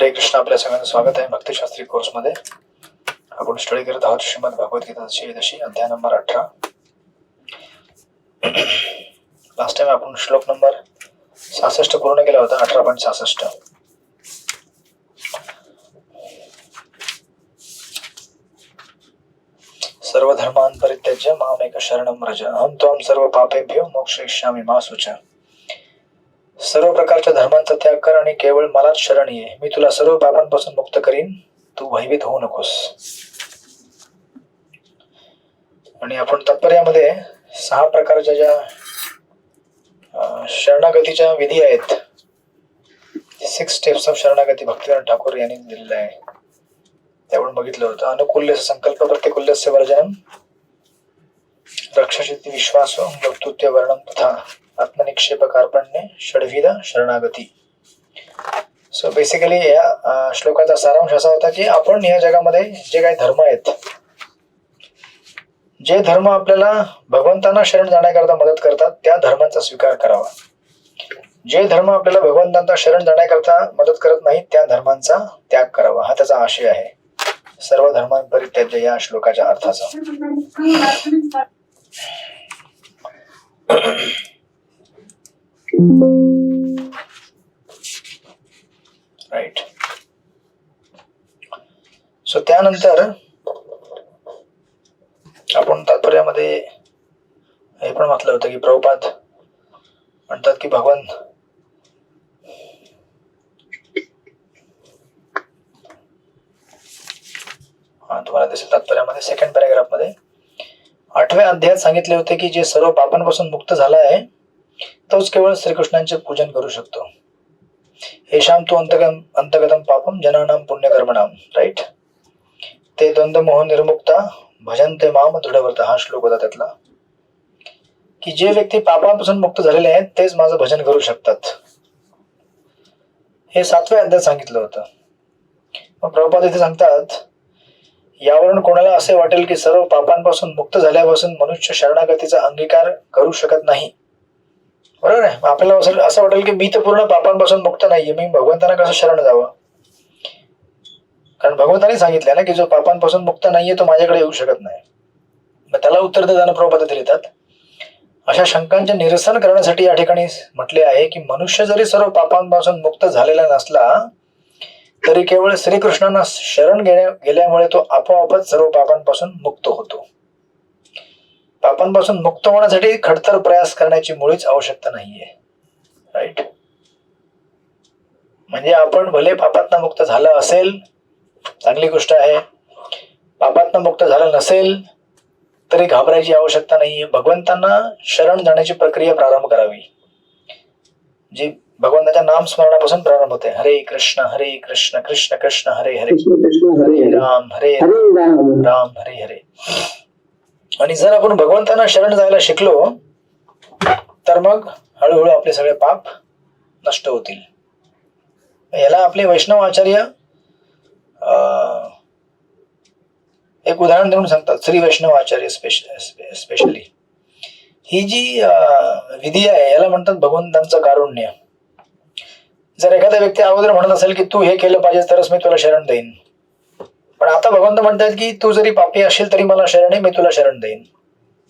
हरे कृष्ण. आपल्या सगळ्यांचं स्वागत आहे भक्तिशास्त्री कोर्समध्ये. आपण स्टडी करत आहोत श्रीमद भगवद्गीताची दशी अध्याय नंबर 18. लास्ट टाइम आपण श्लोक नंबर 66 पूर्ण केला होता. 18.66. सर्व धर्मान् परित्यज्य मामेक शरणं व्रज अहं त्वां सर्व पापेभ्यो मोक्षयिष्यामि मा शुच. सर्व प्रकारच्या धर्मांचा त्याग कर आणि केवळ मलाच शरण ये. मी तुला सर्व पापांपासून मुक्त करीन. तू भयभीत होऊ नकोस. आणि आपण तात्पर्यामध्ये 6 प्रकारच्या ज्या शरणागतीच्या विधी आहेत, 6 स्टेप्स ऑफ शरणागती भक्तिवेदांत ठाकूर यांनी दिलेलं आहे, ते आपण बघितलं होतं. अनुकूल्य संकल्प प्रतिकूल्यस्य वर्जनम, रक्षचित्ती विश्वासो वक्तृत्व वर्णम तथा आत्मनिक्षेप कार्पण्य षड्विध शरणागती. सो बेसिकली या श्लोकाचा सारांश असा होता की आपण या जगामध्ये जे काही धर्म आहेत, जे धर्म आपल्याला भगवंतांना शरण जाण्याकरता मदत करतात, त्या धर्मांचा स्वीकार करावा. जे धर्म आपल्याला भगवंतांना शरण जाण्याकरता मदत करत नाही, त्या धर्मांचा त्याग करावा. हा त्याचा आशय आहे सर्व धर्मांन परित्यज्य या श्लोकाच्या अर्थाचा. राईट. सो त्यानंतर आपण तात्पर्यामध्ये हे पण म्हटलं होतं की प्रभुपाद म्हणतात की भगवान तुम्हाला दिसेल तात्पर्यामध्ये 2nd पॅराग्राफ मध्ये 8व्या अध्यायात सांगितले होते की जे सर्व पापांपासून मुक्त झाला आहे तोच केवळ श्रीकृष्णांचे पूजन करू शकतो. येशाम तो अंतगतम पापम जनानाम पुण्यकर्मणाम. राईट. ते द्वंद्व मोह निर्मुक्ता भजन्ते माम दृढव्रत. हा श्लोक होता त्यातला की जे व्यक्ती पापांपासून मुक्त झालेले आहेत तेच माझं भजन करू शकतात. हे 7व्या अध्यायात सांगितलं होतं. मग प्रभुपाद इथे सांगतात, यावरून कोणाला असे वाटेल की सर्व पापांपासून मुक्त झाल्यापासून मनुष्य शरणागतीचा अंगीकार करू शकत नाही, बरोबर आहे. आपल्याला असं वाटेल की मी तर पूर्ण पापांपासून मुक्त नाहीये, मी भगवंतांना कसं शरण जावं. कारण भगवंतांनी सांगितलं ना की जो पापांपासून मुक्त नाहीये तो माझ्याकडे येऊ शकत नाही. मग त्याला उत्तर देताना प्रभुपाद लिहितात, अशा शंकांचे निरसन करण्यासाठी या ठिकाणी म्हटले आहे की मनुष्य जरी सर्व पापांपासून मुक्त झालेला नसला तरी केवळ श्रीकृष्णांना शरण गेल्यामुळे तो आपोआपच सर्व पापांपासून मुक्त होतो. पापांपासून मुक्त होण्यासाठी खडतर प्रयास करण्याची मुळीच आवश्यकता नाहीये. राईट. म्हणजे आपण भले पापातनं मुक्त झालं असेल, चांगली गोष्ट आहे. पापातनं मुक्त झालं नसेल तरी घाबरायची आवश्यकता नाहीये. भगवंतांना शरण जाण्याची प्रक्रिया प्रारंभ करावी, जी भगवंताच्या नाम स्मरणापासून प्रारंभ होते. हरे कृष्ण कृष्ण कृष्ण हरे हरे, हरे राम राम हरे हरे. आणि जर आपण भगवंतांना शरण जायला शिकलो तर मग हळूहळू आपले सगळे पाप नष्ट होतील. याला आपले वैष्णव आचार्य एक उदाहरण देऊन सांगतात. श्री वैष्णव आचार्य स्पेशली ही जी विधी आहे याला म्हणतात भगवंतांचं कारुण्य. जर एखादा व्यक्ती अगोदर म्हणत असेल की तू हे केलं पाहिजे तरच मी तुला शरण देईन, पण आता भगवंत म्हणतात की तू जरी पापी असेल तरी मला शरण आहे, मी तुला शरण देईन.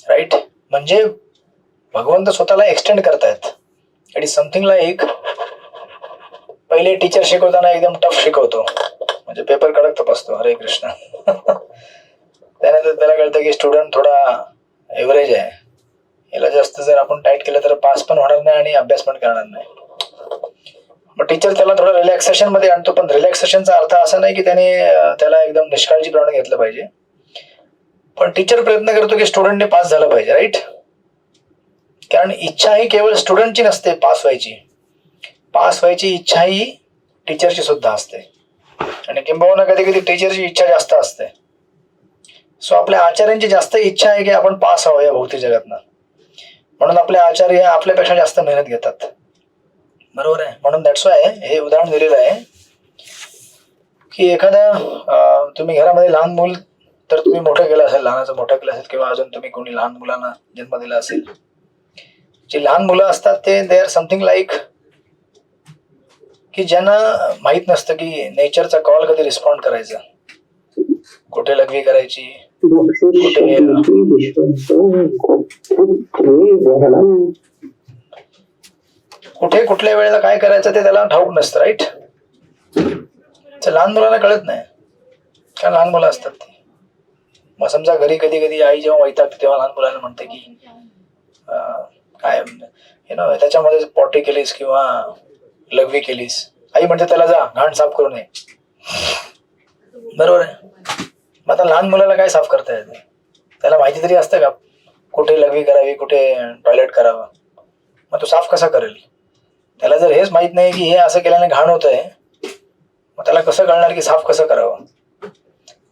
राईट. म्हणजे भगवंत स्वतःला एक्सटेंड करतायत. इट इज समथिंग लाईक पहिले टीचर शिकवताना एकदम टफ शिकवतो, म्हणजे पेपर कडक तपासतो. हरे कृष्ण. त्यानंतर त्याला कळतं की स्टुडंट थोडा एव्हरेज आहे, याला जास्त जर आपण टाईट केलं तर पास पण होणार नाही आणि अभ्यास पण करणार नाही. मग टीचर त्याला थोडं रिलॅक्सेशन मध्ये आणतो, पण रिलॅक्सेशनचा अर्थ असा नाही की त्याला एकदम निष्काळजीपणे घेतलं पाहिजे. पण टीचर प्रयत्न करतो की स्टुडंटने पास झालं पाहिजे. राईट. कारण इच्छा ही केवळ स्टुडंटची नसते पास व्हायची. पास व्हायची इच्छा ही टीचरची सुद्धा असते, आणि किंबहुना कधी कधी टीचरची इच्छा जास्त असते. सो आपल्या आचार्यांची जास्त इच्छा आहे की आपण पास व्हावं या भौतिक जगातनं, म्हणून आपले आचार्य आपल्यापेक्षा जास्त मेहनत घेतात. बरोबर आहे. म्हणून दॅट्स वाय हे उदाहरण दिलेलं आहे की एखादा तुम्ही घरामध्ये लहान मूल तर तुम्ही मोठं केलं असेल, लहानाचं मोठं केलं असेल, किंवा अजून तुम्ही कोणी लहान मुलांना जन्म दिला असेल. जी लहान मुलं असतात ते दे आर समथिंग लाईक की ज्यांना माहित नसतं की नेचरचा कॉल कधी रिस्पॉन्ड करायचा, कुठे लघवी करायची, कुठे कुठल्या वेळेला काय करायचं ते त्याला ठाऊक नसतं. राईट. लहान मुलांना कळत नाही, कारण लहान मुलं असतात ती. मग समजा घरी कधी कधी आई जेव्हा वैतागते तेव्हा लहान मुलांना म्हणते की काय त्याच्यामध्ये पॉटी केलीस किंवा लघवी केलीस, आई म्हणते त्याला जा घाण साफ करू नये. बरोबर आहे. मग आता लहान मुलाला काय साफ करता येते, त्याला माहिती तरी असतं का कुठे लघवी करावी, कुठे टॉयलेट करावं. मग तो साफ कसा करेल? त्याला जर हेच माहित नाही की हे असं केल्याने घाण होत आहे, मग त्याला कसं कळणार की साफ कसं करावं?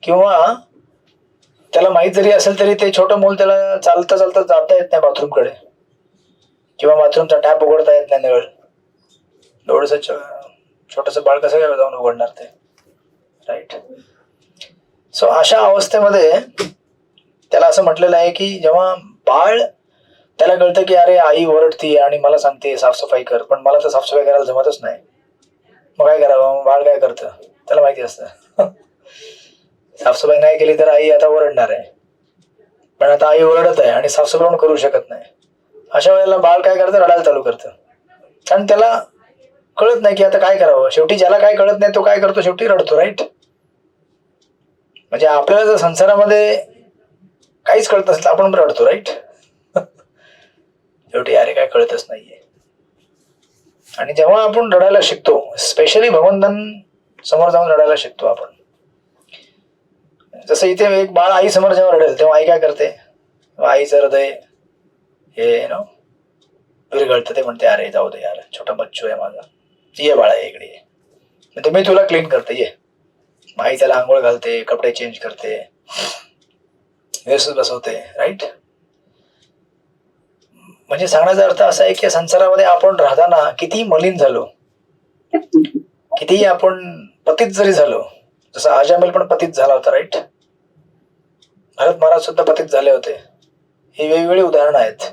किंवा त्याला माहित जरी असेल तरी ते छोटं मूल त्याला चालता चालता जाता येत नाही बाथरूमकडे, किंवा बाथरूमचा टॅप उघडता येत नाही नळ. एवढंसं छोटस बाळ कसं काय जाऊन उघडणार ते? राईट. सो अशा अवस्थेमध्ये त्याला असं म्हटलेलं आहे की जेव्हा बाळ त्याला कळतं की अरे आई ओरडतीये आणि मला सांगते साफसफाई कर, पण मला तर साफसफाई करायला जमतच नाही, मग काय करावं? बाळ काय करतं? त्याला माहिती असतं साफसफाई नाही केली तर आई आता ओरडणार आहे, पण आता आई ओरडत आहे आणि साफसफाई पण करू शकत नाही. अशा वेळेला बाळ काय करतं? रडायला चालू करतं, कारण त्याला कळत नाही की आता काय करावं. शेवटी ज्याला काय कळत नाही तो काय करतो? शेवटी रडतो. राईट. म्हणजे आपल्याला जर संसारामध्ये काहीच कळत नसेल तर आपण रडतो. राईट. शेवटी अरे काय कळतच नाहीये. आणि जेव्हा आपण रडायला शिकतो, स्पेशली भगवंतांसमोर जाऊन रडायला शिकतो आपण, जसं इथे एक बाळ आई समोर जेव्हा रडेल तेव्हा आई काय करते? आईचं हृदय हे विरघळतं. ते म्हणते अरे जाऊ दे यार, छोटा बच्चू आहे माझा, ये बाळा इकडे ये, म्हणजे मी तुला क्लीन करते, ये. आई त्याला आंघोळ घालते, कपडे चेंज करते, व्यवस्थित बसवते. राईट. म्हणजे सांगण्याचा अर्थ असा आहे की संसारामध्ये आपण राहताना किती मलिन झालो, कितीही आपण पतित जरी झालो, जसं अजामिल पण पतित झाला होता. राईट. भरत महाराज सुद्धा पतित झाले होते. ही वेगवेगळी उदाहरणं आहेत.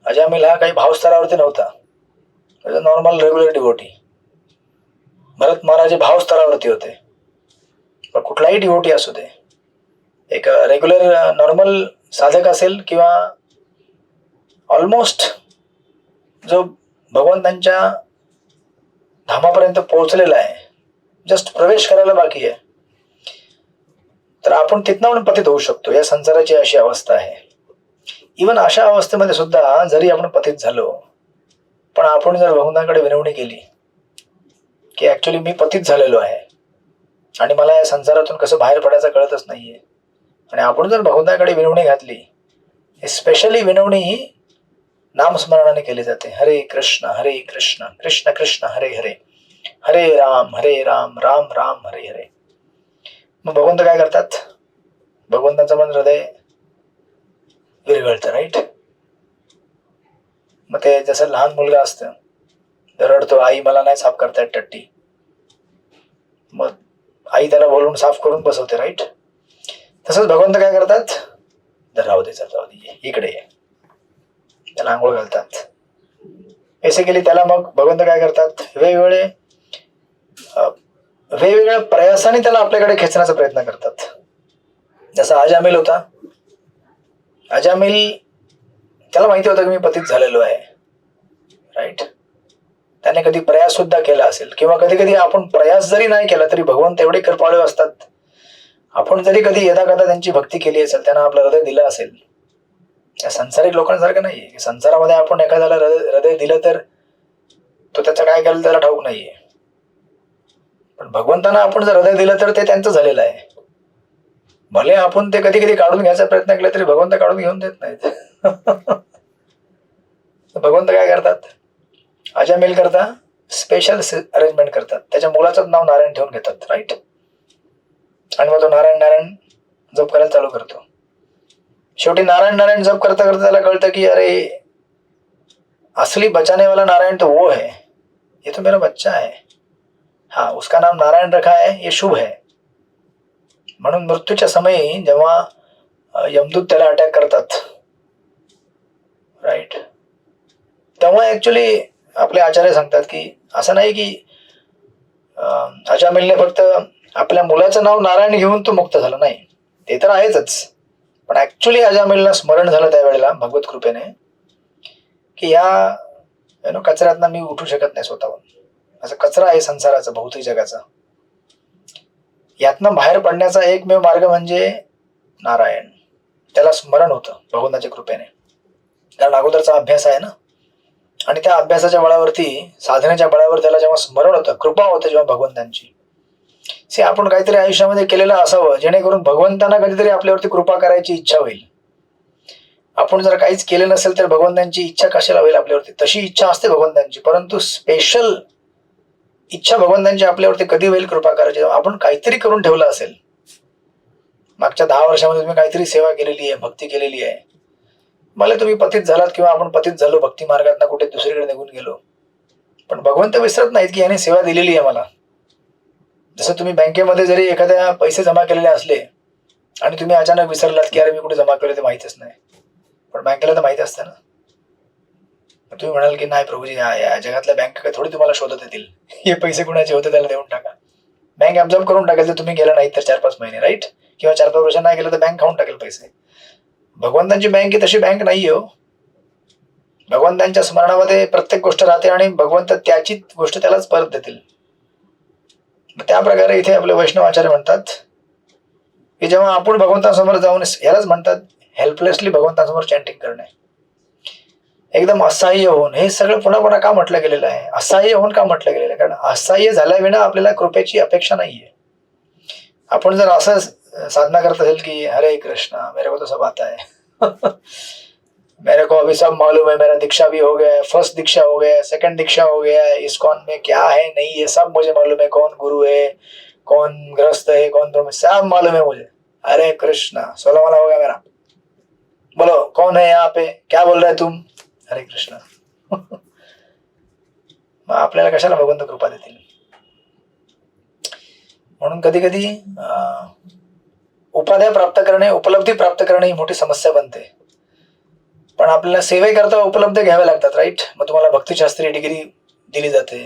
अजामिल हा काही भावस्तरावरती नव्हता, नॉर्मल रेग्युलर डिवोटी. भरत महाराज हे भावस्तरावरती होते. पण कुठलाही डिवोटी असू दे, एक रेग्युलर नॉर्मल साधक असेल किंवा ऑलमोस्ट जो भगवंतांच्या धामापर्यंत पोहोचलेला आहे, जस्ट प्रवेश करायला बाकी आहे, तर आपण तिथनं पण पतित होऊ शकतो. या संसाराची अशी अवस्था आहे. इवन अशा अवस्थेमध्ये सुद्धा जरी आपण पतित झालो, पण आपण जर भगवंतांकडे विनवणी केली की ऍक्च्युली मी पतित झालेलो आहे आणि मला या संसारातून कसं बाहेर पडायचं कळतच नाहीये, आणि आपण जर भगवंतांकडे विनवणी घातली, स्पेशली विनवणी ही नामस्मरणाने केली जाते. हरे कृष्ण कृष्ण कृष्ण हरे हरे, हरे राम राम राम हरे हरे. मग भगवंत काय करतात? भगवंतांचं मन हृदय विरघळतं. राईट. मग ते जसं लहान मुलगा असतं, रडतो, आई मला नाही साफ करतायत टट्टी, मग आई त्याला बोलून साफ करून बसवते. राईट. तसंच भगवंत काय करतात? राहू दे इकडे ये, त्याला आंघोळ घालतात. बेसिकली त्याला मग भगवंत काय करतात? वेगवेगळ्या प्रयासाने त्याला आपल्याकडे खेचण्याचा प्रयत्न करतात. जसा अजामिल होता, अजामिल त्याला माहिती होतं की मी पतित झालेलो आहे. राईट. त्याने कधी प्रयास सुद्धा केला असेल, किंवा कधी कधी आपण प्रयास जरी नाही केला तरी भगवंत एवढे कृपाळू असतात. आपण जरी कधी यदाकदा त्यांची भक्ती केली असेल, त्यांना आपलं हृदय दिलं असेल, या संसारिक लोकांसारखं नाहीये. संसारामध्ये आपण एखाद्याला हृदय दिलं तर तो त्याचं काय केलं त्याला ठाऊक नाहीये, पण भगवंतांना आपण जर हृदय दिलं तर ते त्यांचं झालेलं आहे. भले आपण ते कधी कधी काढून घ्यायचा प्रयत्न केला तरी भगवंत काढून घेऊन देत नाहीत. भगवंत काय करतात? अजामिल करता स्पेशल अरेंजमेंट करतात. त्याच्या मुलाचं नाव नारायण ठेवून घेतात. राईट. आणि मग तो नारायण जप करायला चालू करतो. शेवटी नारायण जप करता करता त्याला कळतं की अरे असली बचाने वाला नारायण तो वो है, ये तो मेरा बच्चा है, हाँ उसका नाम नारायण रखा है, ये शुभ है. म्हणून मृत्यूच्या समयी जेव्हा यमदूत त्याला अटॅक करतात, राईट, तेव्हा ऍक्च्युली आपले आचार्य सांगतात की असं नाही की अजामिलने फक्त आपल्या मुलाचं नाव नारायण घेऊन तो मुक्त झाला नाही, ते तर आहेच, पण ऍक्च्युली अजामिलला स्मरण झालं त्यावेळेला भगवत कृपेने की या कचऱ्यातनं मी उठू शकत नाही स्वतःहून. असं कचरा आहे संसाराचा, भौतिक जगाचा. यातनं बाहेर पडण्याचा एकमेव मार्ग म्हणजे नारायण. त्याला स्मरण होतं भगवंताच्या कृपेने, कारण अगोदरचा अभ्यास आहे ना, आणि त्या अभ्यासाच्या बळावरती, साधनेच्या बळावर त्याला जेव्हा स्मरण होतं, कृपा होते जेव्हा भगवंतांची. आपण काहीतरी आयुष्यामध्ये केलेलं असावं जेणेकरून भगवंतांना कधीतरी आपल्यावरती कृपा करायची इच्छा होईल. आपण जर काहीच केलं नसेल तर भगवंतांची इच्छा कशाला होईल आपल्यावरती? तशी इच्छा असते भगवंतांची, परंतु स्पेशल इच्छा भगवंतांची आपल्यावरती कधी होईल कृपा करायची? आपण काहीतरी करून ठेवलं असेल, मागच्या 10 वर्षामध्ये तुम्ही काहीतरी सेवा केलेली आहे, भक्ती केलेली आहे. मला तुम्ही पतित झालात किंवा आपण पतित झालो, भक्ती मार्गात कुठे दुसरीकडे निघून गेलो, पण भगवंत विसरत नाहीत की याने सेवा दिलेली आहे मला. जसं तुम्ही बँकेमध्ये जरी एखाद्या पैसे जमा केलेले असले आणि तुम्ही अचानक विसरलात की अरे मी कुठे जमा केले ते माहितच नाही, पण बँकेला तर माहिती असतं ना. तुम्ही म्हणाल की नाही प्रभूजी, या जगातल्या बँक थोडी तुम्हाला शोधत येतील, हे पैसे कुणाचे होते त्याला देऊन टाका. बँक ऍब्झॉर्ब करून टाकेल जर तुम्ही गेला नाहीत तर 4-5 महिने, राईट? किंवा 4-5 वर्ष नाही गेलं तर बँक खाऊन टाकेल पैसे. भगवंतांची बँक ही तशी बँक नाहीये हो. भगवंतांच्या स्मरणामध्ये प्रत्येक गोष्ट राहते आणि भगवंत त्याची गोष्ट त्यालाच परत देतील. त्या प्रकारे इथे आपले वैष्णवाचार्य म्हणतात की जेव्हा आपण भगवंतांसमोर जाऊन, यालाच म्हणतात हेल्पलेसली भगवंतांसमोर चॅन्टिंग करणे, एकदम असहाय्य होऊन. हे सगळं पुन्हा पुन्हा का म्हटलं गेलेलं आहे? असहाय्य होऊन का म्हटलं गेलेलं आहे? कारण असहाय्य झाल्याविना आपल्याला कृपेची अपेक्षा नाहीये. आपण जर असं साधना करत असेल की हरे कृष्णा मेरे को तो सब आता है, मेरे को अभी सब मालूम है, मेरा दीक्षा भी हो गया है, फर्स्ट दीक्षा हो गया है, सेकंड दीक्षा हो गया है, इस्कॉन में क्या है नहीं है सब मुझे मालूम है, कौन गुरु है, कौन गृहस्थ है, कौन ब्रह्म, सब मालूम है मुझे. हरे कृष्णा 16 वाला हो गया मेरा. बोलो कौन है यहाँ पे, क्या बोल रहे तुम? हरे कृष्णा. मग आपल्याला कशाला भगवंत कृपा देतील? म्हणून कधी कधी उपाध्या प्राप्त करणे, उपलब्धी प्राप्त करणे ही मोठी समस्या बनते. पण आपल्याला सेवेकरता उपलब्ध घ्याव्या लागतात, राईट? मग तुम्हाला भक्तिशास्त्री डिग्री दिली जाते,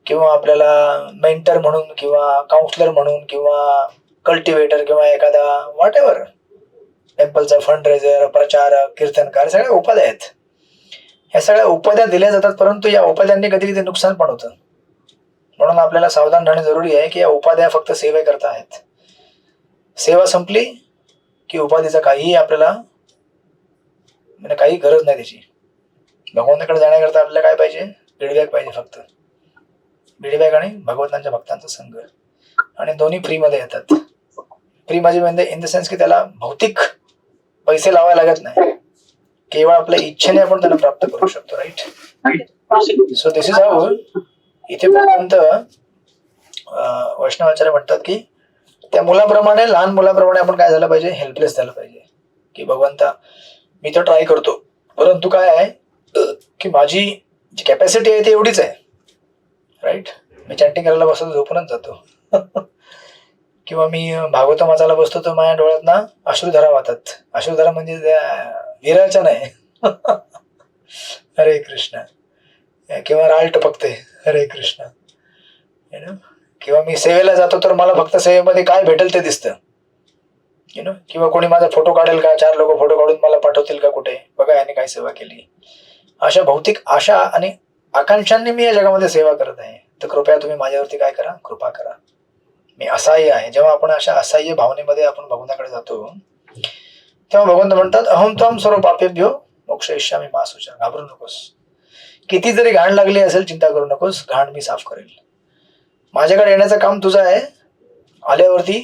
किंवा आपल्याला मेंटर म्हणून किंवा काउन्सलर म्हणून किंवा कल्टिवेटर किंवा एखादा व्हॉट एव्हर टेम्पलचा फंड रेझर, प्रचारक, कीर्तनकार, सगळ्या उपाध्या आहेत. ह्या सगळ्या उपाध्या दिल्या जातात, परंतु या उपाध्यांनी कधी कधी नुकसान पण होतं. म्हणून आपल्याला सावधान राहणे जरुरी आहे की या उपाध्या फक्त सेवेकरता आहेत. सेवा संपली की उपाधीचा काहीही आपल्याला म्हणजे काही गरज नाही त्याची. भगवंताकडे जाण्याकरता आपल्याला काय पाहिजे? फीडबॅक पाहिजे, फक्त फीडबॅक आणि भगवंतांच्या भक्तांचा संघ, आणि दोन्ही फ्रीमध्ये येतात. फ्री म्हणजे इन द सेन्स की त्याला भौतिक पैसे लावायला लागत नाही, केवळ आपल्या इच्छेने आपण त्यांना प्राप्त करू शकतो, right? So this is how इथे भगवंत वैष्णवाचार्य म्हणतात की त्या मुलाप्रमाणे, लहान मुलाप्रमाणे आपण काय झालं पाहिजे? हेल्पलेस झालं पाहिजे. की भगवंता मी तर ट्राय करतो, परंतु काय आहे की माझी जी कॅपॅसिटी आहे ती एवढीच आहे, राईट? मी चॅन्टिंग करायला बसतो झोपूनच जातो. किंवा मी भागवत वाचायला बसतो तर माझ्या डोळ्यात ना अश्रुधारा वाहतात. अश्रुधारा म्हणजे विरहाच्या नाही. हरे कृष्ण. किंवा राळ टपकते, हरे कृष्ण. किंवा मी सेवेला जातो तर मला फक्त सेवेमध्ये काय भेटेल ते दिसतं, किंवा कोणी माझा फोटो काढेल का, 4 लोक फोटो काढून मला पाठवतील का कुठे, बघा याने काय सेवा केली. अशा भौतिक आशा आणि आकांक्षांनी मी या जगामध्ये सेवा करत आहे. तर कृपया तुम्ही माझ्यावरती काय करा? कृपा करा. मी असहाय्य आहे. जेव्हा आपण अशा असहाय्य भावनेमध्ये आपण भगवंताकडे जातो तेव्हा भगवंत म्हणतात अहम त्वं सर्व पापेभ्यो मोक्षयिष्यामि मा शुचः. घाबरू नकोस, किती जरी घाण लागली असेल चिंता करू नकोस, घाण मी साफ करेल. माझ्याकडे येण्याचं काम तुझं आहे, आल्यावरती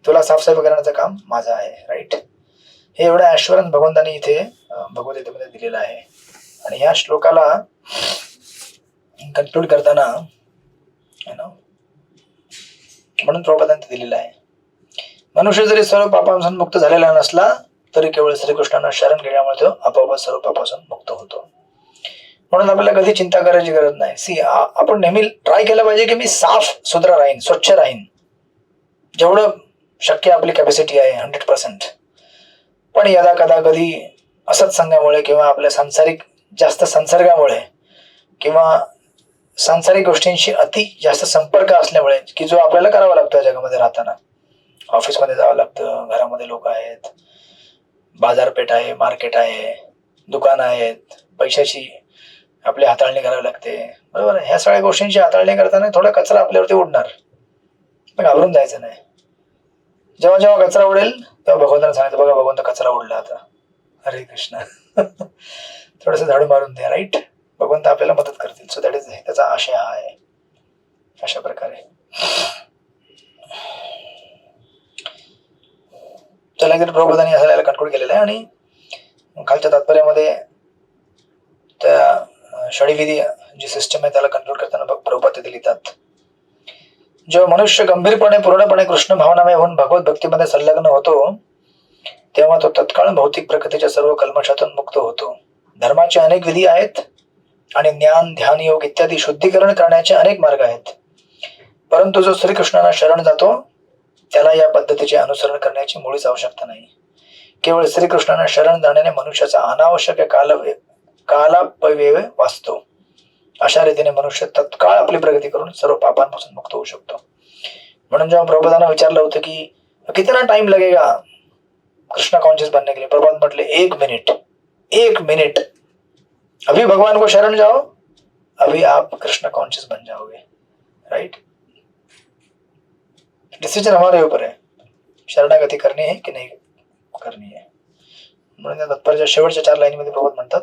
तुला साफसफाई करण्याचं काम माझं आहे, राईट? हे एवढं ॲश्युरन्स भगवंतांनी इथे भगवद्गीतेमध्ये दिलेलं आहे. आणि ह्या श्लोकाला कन्क्लूड करताना म्हणून प्रभुपादांनी दिलेलं आहे, मनुष्य जरी सर्व पापापासून मुक्त झालेला नसला तरी केवळ श्रीकृष्णांना शरण गेल्यामुळे तो आपोआप सर्व पापापासून मुक्त होतो. म्हणून आपल्याला कधी चिंता करायची गरज नाही. आपण नेहमी ट्राय केलं पाहिजे की मी साफ सुधरा राहीन, स्वच्छ राहीन, जेवढं शक्य आपली कॅपॅसिटी आहे 100%. पण यदा कदा कधी असत्संगामुळे किंवा आपल्या सांसारिक जास्त संसर्गामुळे किंवा सांसारिक गोष्टींशी अति जास्त संपर्क असल्यामुळे की जो आपल्याला करावा लागतो या जगामध्ये राहताना. ऑफिसमध्ये जावं लागतं, घरामध्ये लोक आहेत, बाजारपेठ आहे, मार्केट आहे, दुकान आहेत, पैशाची आपली हाताळणी करावी लागते, बरोबर आहे. ह्या सगळ्या गोष्टींची हाताळणी करताना थोडा कचरा आपल्यावरती उडणार, पण घाबरून जायचं नाही. जेव्हा जेव्हा कचरा उडेल तेव्हा भगवंतांना सांगायचं, बघा भगवंत कचरा उडला आता, हरे कृष्ण. थोडस झाडू मारून द्या, राईट. भगवंत आपल्याला मदत करतील. सो दॅट इज, त्याचा आशय हा आहे. अशा प्रकारे चला प्रभुपादांनी असं याला कन्क्लूड केलेलं आहे. आणि खालच्या तात्पर्यामध्ये त्या षडविधी जी सिस्टम आहे त्याला कन्क्लूड करताना प्रभुपाद तिथे लिहितात, जेव्हा मनुष्य गंभीरपणे पूर्णपणे कृष्ण भावनामय होऊन भगवत भक्तीमध्ये संलग्न होतो तेव्हा तो तत्काळ भौतिक प्रकृतीच्या सर्व कल्मशातून मुक्त होतो. धर्माचे अनेक विधी आहेत आणि ज्ञान, ध्यान, योग इत्यादी शुद्धीकरण करण्याचे अनेक मार्ग आहेत, परंतु जो श्रीकृष्णांना शरण जातो त्याला या पद्धतीचे अनुसरण करण्याची मुळीच आवश्यकता नाही. केवळ श्रीकृष्णांना शरण जाण्याने मनुष्याचा अनावश्यक कालापव्यय वाचतो. अशा रीतीने मनुष्य तत्काळ आपली प्रगती करून सर्व पापांपासून मुक्त होऊ शकतो. म्हणून जेव्हा प्रभुपादांना विचारलं होतं की कितना टाइम लगेगा कृष्ण कॉन्शियस बनने के लिए, प्रभुपाद म्हटले 1 मिनट, 1 मिनट, अभी भगवान को शरण जाओ, अभी आप कृष्ण कॉन्शियस बन जाओगे, राइट. डिसीजन हमारे ऊपर है, शरणागती करनी है की नाही करनी है. म्हणून त्या तत्परच्या शेवटच्या 4 लाईनीमध्ये प्रभुपाद म्हणतात,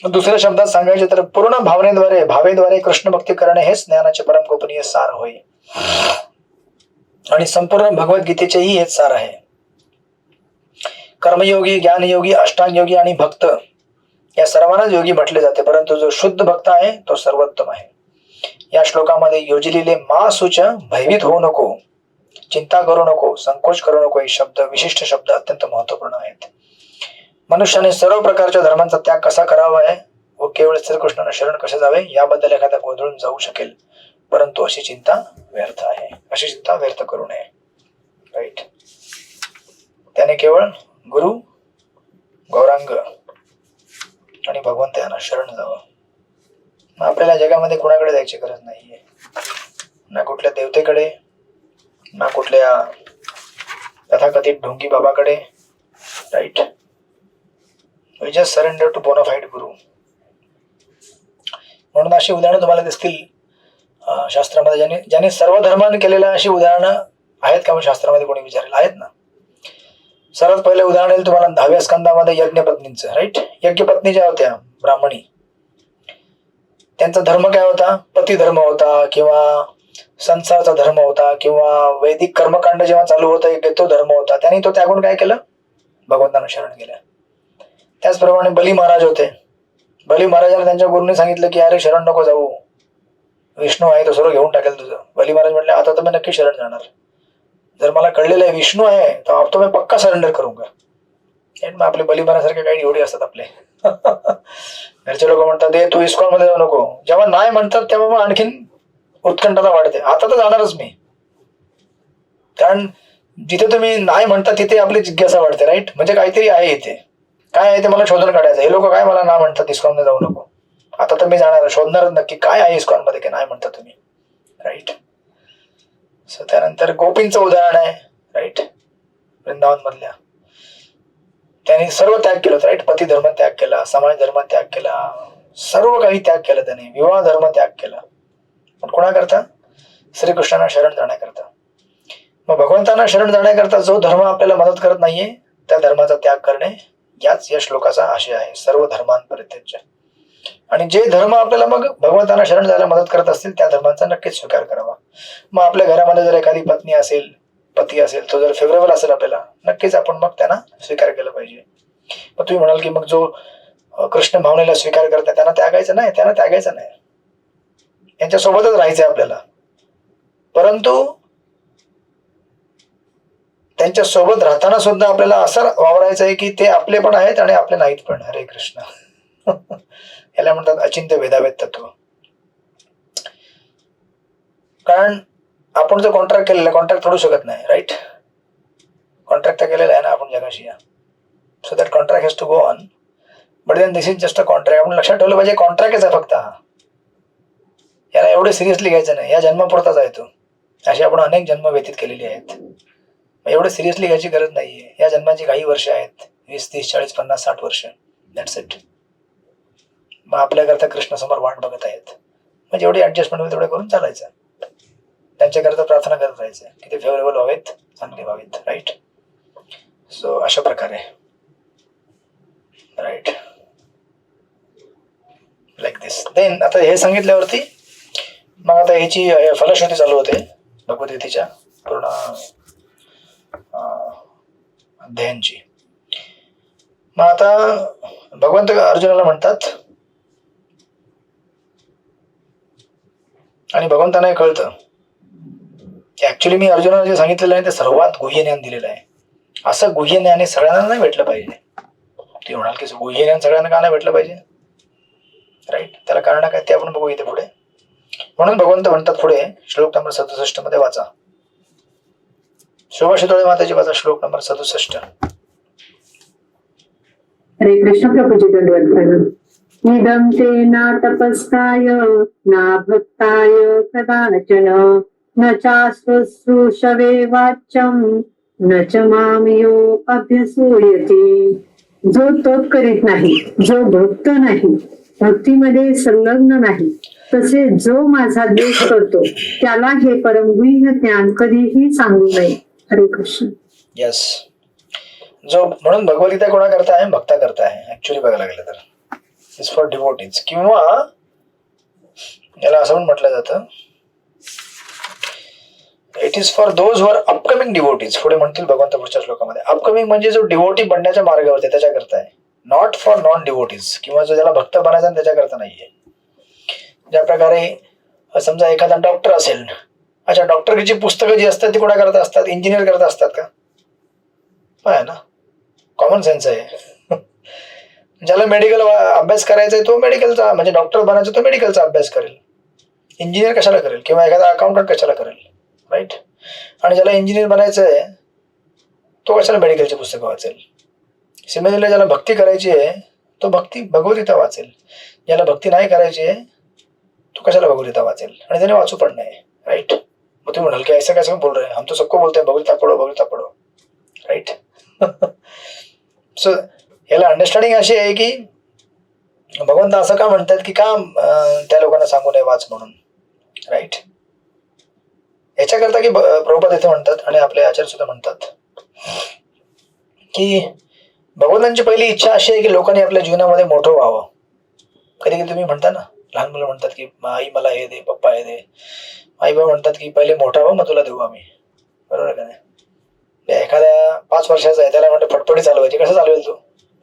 दुसऱ्या शब्दात सांगायचे तर पूर्ण भावेद्वारे कृष्ण भक्ती करणे हेच ज्ञानाचे परम गोपनीय सार होय. आणि संपूर्ण भगवद्गीतेचेही हेच सार आहे. कर्मयोगी, ज्ञानयोगी, अष्टांगयोगी आणि भक्त या सर्वांनाच योगी म्हटले जाते, परंतु जो शुद्ध भक्त आहे तो सर्वोत्तम आहे. या श्लोकामध्ये योजलेले मा सूच, भयभीत होऊ नको, चिंता करू नको, संकोच करू नको, हे शब्द, विशिष्ट शब्द अत्यंत महत्वपूर्ण आहेत. मनुष्याने सर्व प्रकारच्या धर्मांचा त्याग कसा करावा आहे व केवळ श्रीकृष्णांना शरण कसे जावे याबद्दल एखादा गोंधळून जाऊ शकेल, परंतु अशी चिंता व्यर्थ आहे. अशी चिंता व्यर्थ करू नये, राईट. त्याने केवळ गुरु, गौरांग आणि भगवंत यांना शरण जावं. मग आपल्याला जगामध्ये कुणाकडे जायची गरज नाहीये, ना कुठल्या देवतेकडे, ना कुठल्या तथाकथित ढोंगी बाबाकडे, right. We just surrender to bona fide गुरु. म्हणून अशी उदाहरणं तुम्हाला दिसतील शास्त्रामध्ये, ज्याने सर्व धर्मांनी केलेल्या अशी उदाहरणं आहेत का? मग शास्त्रामध्ये कोणी विचारेल, आहेत ना. सर्वात पहिले उदाहरण येईल तुम्हाला 10व्या स्कंदामध्ये यज्ञपत्नींचं, राईट. यज्ञपत्नी ज्या होत्या ब्राह्मणी, त्यांचा धर्म काय होता? पती धर्म होता, किंवा संसाराचा धर्म होता, किंवा वैदिक कर्मकांड जेव्हा चालू होतं तो धर्म होता. त्यांनी तो त्यागून काय केलं? भगवंतांना शरण गेलं. त्याचप्रमाणे बली महाराज होते. बली महाराजांना त्यांच्या गुरुने सांगितलं की अरे शरण नको जाऊ, विष्णू आहे तो सर्व घेऊन टाकेल तुझं. बली महाराज म्हटले आता तर मी नक्की शरण जाणार, जर मला कळलेलं आहे विष्णू आहे तर अब तो मैं पक्का सरेंडर करूंगा. मग आपले बली महाराजसारखे काही एवढे असतात आपले. घरचे लोक म्हणतात दे तू इस्कॉन मध्ये जाऊ नको, जेव्हा नाही म्हणतात तेव्हा मग आणखीन उत्कंठता वाढते. आता तर जाणारच मी, कारण जिथे तुम्ही नाही म्हणता तिथे आपली जिज्ञासा वाढते, राईट. म्हणजे काहीतरी आहे इथे, काय आहे ते मला शोधून काढायचं. हे लोक काय मला ना म्हणतात इस्कॉन मध्ये जाऊ नको, आता तर मी जाणार, शोधणारच नक्की काय आहे इस्कॉन मध्ये की नाही म्हणता तुम्ही, राईट. सो त्यानंतर गोपींचं उदाहरण आहे, राईट. वृंदावन मधल्या त्यांनी सर्व त्याग केलं, राईट. पती धर्म त्याग केला, समाज धर्म त्याग केला, सर्व काही त्याग केलं त्यांनी, विवाह धर्म त्याग केला. पण कोणाकरता? श्रीकृष्णांना शरण जाण्याकरता. मग भगवंतांना शरण जाण्याकरता जो धर्म आपल्याला मदत करत नाहीये त्या धर्माचा त्याग करणे, याच या श्लोकाचा आशय आहे. सर्व धर्मांपरित्यज्य. आणि जे धर्म आपल्याला मग भगवंतांना शरण जायला मदत करत असतील त्या धर्मांचा नक्कीच स्वीकार करावा. मग आपल्या घरामध्ये जर एखादी पत्नी असेल, पती असेल, तो जर फेवरेबल असेल आपल्याला, नक्कीच आपण मग त्यांना स्वीकार केला पाहिजे. मग तुम्ही म्हणाल की मग जो कृष्ण भावनेला स्वीकार करतात त्यांना त्यागायचं नाही, त्यांना त्यागायचं नाही, यांच्यासोबतच राहायचंय आपल्याला. परंतु त्यांच्या सोबत राहताना सुद्धा आपल्याला असं वावरायचं आहे की ते आपले पण आहेत आणि आपले नाहीत पण. हरे कृष्ण. याला म्हणतात अचिंत्य भेदाभेद तत्व. कारण आपण जो कॉन्ट्रॅक्ट केलेला, कॉन्ट्रॅक्ट तोडू शकत नाही, राईट. कॉन्ट्रॅक्ट तर केलेला आहे ना आपण जगाशी, so that contract has to go on. But then this is just a contract. आपण लक्षात ठेवलं पाहिजे कॉन्ट्रॅक्टच आहे फक्त हा. याला एवढे सिरियसली घ्यायचं नाही, या जन्मापुरताच आहे तो. अशी आपण अनेक जन्म व्यतीत केलेली आहेत. एवढे सिरियसली घ्यायची गरज नाहीये. या जन्माची काही वर्ष आहेत, 20, 30, 40, 50, 60 वर्ष, दॅट्स इट. मग आपल्याकरता कृष्ण समोर वाट बघत आहेत, मग जेवढी ऍडजस्टमेंट होईल तेवढे करून चालायचं. त्यांच्याकरता प्रार्थना करत राहायचं की ते फेवरेबल व्हावेत, चांगले व्हावेत. राईट. सो अशा प्रकारे राईट, लाईक दिस. देन आता हे सांगितल्यावरती मग आता ह्याची फलश्रुती चालू होते भगवद्गीतेच्या पूर्ण अध्यायांची. मग आता भगवंत अर्जुनाला म्हणतात, आणि भगवंतांना हे कळतं की ऍक्च्युली मी अर्जुनाला जे सांगितलेलं आहे ते सर्वात गुह्य ज्ञान दिलेलं आहे. असं गुह्य ज्ञान हे सगळ्यांना नाही भेटलं पाहिजे. ते म्हणाल की गुह्य ज्ञान सगळ्यांना का नाही भेटलं पाहिजे? राईट. त्याला कारण काय ते आपण बघू इथे पुढे. म्हणून भगवंत म्हणतात पुढे श्लोक नंबर 67 मध्ये वाचा. शोभा शितोळे माताजी वाचा श्लोक नंबर 67. हरे कृष्ण प्रभुजी दंडवत प्रणाम. इदं ते ना तपस्काय ना भक्ताय कदाचन न चाशुश्रूषवे वाच्यं न च मामियो अभ्यसूयते. जो तप करीत नाही, जो भक्त नाही, भक्तीमध्ये संलग्न नाही, तसे जो माझा द्वेष करतो त्याला हे परमगुह्य ज्ञान कधीही सांगू नये. हरे कृष्ण. यस. जो म्हणून भगवद्गीता कोणा करता आहे? भक्ता करता आहे. ऍक्च्युली बघायला गेलं तर इज फॉर डिवोटीज, किंवा याला असं पण म्हटलं जातं it is for those who R upcoming devotees. पुढे म्हणतील भगवंत पुढच्या श्लोकामध्ये. अपकमिंग म्हणजे जो डिवोटी बनण्याच्या मार्गावरती त्याच्याकरता आहे, नॉट फॉर नॉन डिवोटीज, किंवा जो ज्याला भक्त बनायचा त्याच्याकरता नाहीये. ज्या प्रकारे समजा एखादा डॉक्टर असेल, अच्छा डॉक्टरची पुस्तकं जी असतात ती कोणा करता असतात? इंजिनियर करता असतात का? आहे ना, कॉमन सेन्स आहे. ज्याला मेडिकल अभ्यास करायचा आहे तो मेडिकलचा, म्हणजे डॉक्टर बनायचा तो मेडिकलचा अभ्यास करेल. इंजिनियर कशाला करेल? किंवा एखादा अकाउंटंट कशाला करेल? राईट. आणि ज्याला इंजिनियर बनायचं आहे तो कशाला मेडिकलची पुस्तकं वाचेल? सिमिलरली ज्याला भक्ती करायची आहे तो भगवद्गीता वाचेल. ज्याला भक्ती नाही करायची आहे तो कशाला भगवद्गीता वाचेल? आणि त्याने वाचू पण नाही. राईट. मग तुम्ही म्हणाल की ऐसा कैसे बोल रहे हैं, हम तो सबको बोलते हैं भगवद्गीता पढ़ो, भगवद्गीता पढ़ो. राईट. सो याला अंडरस्टँडिंग अशी आहे की भगवंत असं का म्हणतात की का त्या लोकांना सांगू नये वाच म्हणून. राईट. याच्याकरता की प्रभुपाद इथे म्हणतात आणि आपले आचार्य सुद्धा म्हणतात की भगवंतांची पहिली इच्छा अशी आहे की लोकांनी आपल्या जीवनामध्ये मोठं व्हावं. कधी कधी तुम्ही म्हणता ना, लहान मुलं म्हणतात की आई मला हे दे, पप्पा हे दे. आई बाबा म्हणतात की पहिले मोठा व्हा मग तुला देऊ आम्ही. बरोबर आहे का नाही? एखाद्या 5 वर्षाचा आहे त्याला म्हणतो फटफटी चालवायची, कसं चालवेल तू?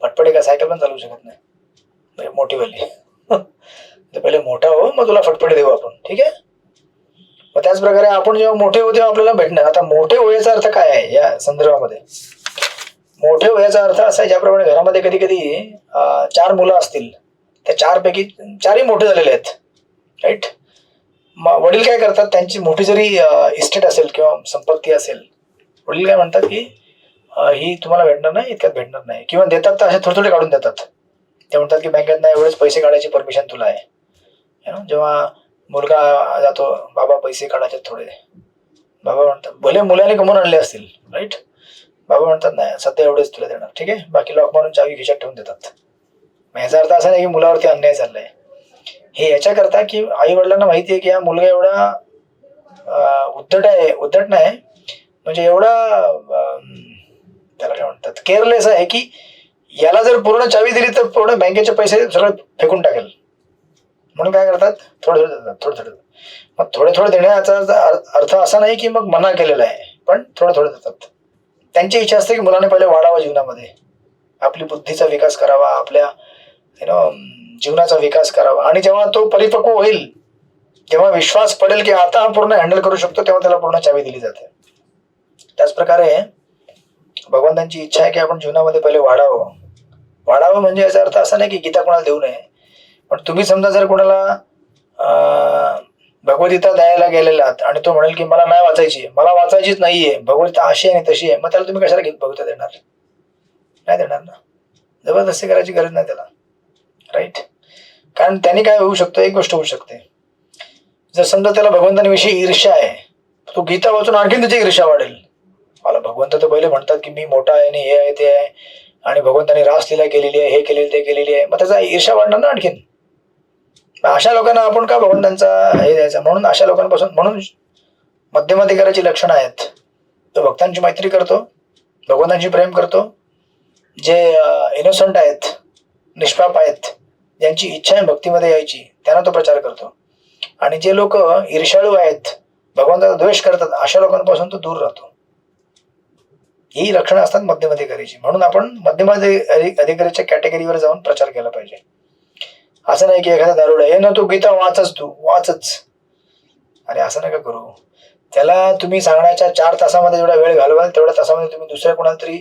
फटफटी का सायकल पण चालवू शकत नाही, मोठी वाली. पहिले मोठा हो मग तुला फटफटी देऊ आपण. ठीक आहे. मग त्याच प्रकारे आपण जेव्हा मोठे होते आपल्याला भेटणार. आता मोठे होण्याचा अर्थ काय आहे या संदर्भामध्ये? मोठे होण्याचा अर्थ असा आहे, ज्याप्रमाणे घरामध्ये कधी कधी 4 मुलं असतील, त्या 4 पैकी 4ही मोठे झालेले आहेत. राईट. वडील काय करतात, त्यांची मोठी जरी इस्टेट असेल किंवा संपत्ती असेल, वडील काय म्हणतात की ही तुम्हाला भेटणार नाही, इतक्यात भेटणार नाही, किंवा देतात तर असे थोडे थोडे काढून देतात. ते म्हणतात की बँकेत नाही एवढेच पैसे काढायची परमिशन तुला आहे. जेव्हा मुलगा जातो, बाबा पैसे काढायचे थोडे, बाबा म्हणतात भले मुलाने कमवून आणले असतील. राईट. बाबा म्हणतात नाही सध्या एवढेच तुला देणार. ठीक आहे. बाकी लॉक मारून चावी खिशात ठेवून देतात. याचा अर्थ असा नाही की मुलावरती अन्याय चाललाय. हे याच्याकरता की आई वडिलांना माहिती आहे की हा मुलगा एवढा उद्धट नाही, म्हणजे एवढा त्याला काय म्हणतात केअरलेस आहे की याला जर पूर्ण चावी दिली तर पूर्ण बँकेचे पैसे सगळे फेकून टाकेल. म्हणून काय करतात, थोडे थोडे देतात, थोडे थोडे. मग थोडे थोडे देण्याचा अर्थ असा नाही की मग मना केलेला आहे, पण थोडे थोडे देतात. त्यांची इच्छा असते की मुलाने पहिले वाढावा जीवनामध्ये, आपली बुद्धीचा विकास करावा, आपल्या जीवनाचा विकास करावा. आणि जेव्हा तो परिपक्व होईल तेव्हा विश्वास पडेल की आता हा पूर्ण हँडल करू शकतो, तेव्हा त्याला पूर्ण चावी दिली जाते. त्याच प्रकारे भगवंतांची इच्छा आहे की आपण जीवनामध्ये पहिले वाढावं. वाढावं म्हणजे याचा अर्थ असा नाही की गीता कोणाला देऊ नये, पण तुम्ही समजा जर कोणाला भगवद्गीता द्यायला गेलेला आहात आणि तो म्हणेल की मला नाही वाचायची, मला वाचायचीच नाहीये, भगवद्गीता अशी आहे तशी आहे, मग त्याला तुम्ही कशाला भगवद्गीता देणार? नाही देणार ना. जबरदस्ती करायची गरज नाही त्याला. राईट. कारण त्याने काय होऊ शकतं, एक गोष्ट होऊ शकते जर समजा त्याला भगवंतांविषयी ईर्ष्या आहे, तो गीता वाचून आणखीन त्याची ईर्ष्या वाढेल. मला भगवंत तर पहिले म्हणतात की मी मोठा आहे आणि हे आहे ते आहे, आणि भगवंतांनी रासलीला केलेली आहे, हे केलेली ते केलेली आहे, मग त्याचा ईर्ष्या वाढणार ना आणखीन. अशा लोकांना आपण का भगवंतांचा हे द्यायचा? म्हणून अशा लोकांपासून, म्हणून मध्यमाधिकाराची लक्षणं आहेत. तो भक्तांची मैत्री करतो, भगवंतांची प्रेम करतो, जे इनोसंट आहेत, निष्पाप आहेत, ज्यांची इच्छा आहे भक्तीमध्ये यायची, त्यांना तो प्रचार करतो. आणि जे लोक ईर्ष्याळू आहेत, भगवंताचा द्वेष करतात, अशा लोकांपासून तो दूर राहतो. ही लक्षणं असतात मध्यमाधिकारीची. म्हणून आपण मध्यमाधिकारीच्या कॅटेगरीवर जाऊन प्रचार केला पाहिजे. असं नाही की एखादा दारुडा आहे ना, तू गीता वाचच, तू वाचच, अरे असं नका करू. त्याला तुम्ही सांगण्याच्या 4 तासामध्ये जेवढा वेळ घालवाल, तेवढ्या तासामध्ये तुम्ही दुसऱ्या कोणाला तरी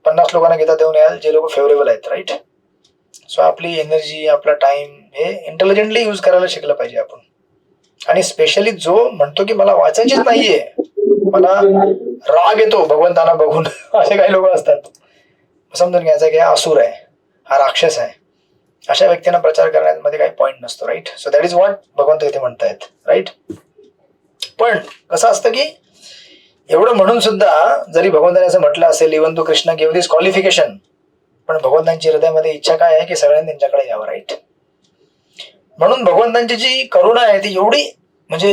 50 लोकांना गीता देऊन याल, जे लोक फेवरेबल आहेत. राईट. सो आपली एनर्जी, आपला टाइम हे इंटेलिजंटली यूज करायला शिकलं पाहिजे आपण. आणि स्पेशली जो म्हणतो की मला वाचायचीच नाहीये, मला राग येतो भगवंतांना बघून, असे काही लोक असतात, समजून घ्यायचं की हा असुर आहे, हा राक्षस आहे. अशा व्यक्तींना प्रचार करण्यामध्ये काही पॉईंट नसतो. Right. So that is what भगवंत इथे म्हणतायत. राईट. पण कसं असतं की एवढं म्हणून सुद्धा जरी भगवंताने असं म्हटलं असेल, इव्हन तो कृष्ण गिव्ह दिस क्वालिफिकेशन, पण भगवंतांची हृदयामध्ये इच्छा काय आहे की सगळ्यांनी त्यांच्याकडे यावं. राईट. म्हणून भगवंतांची जी करुणा आहे ती एवढी म्हणजे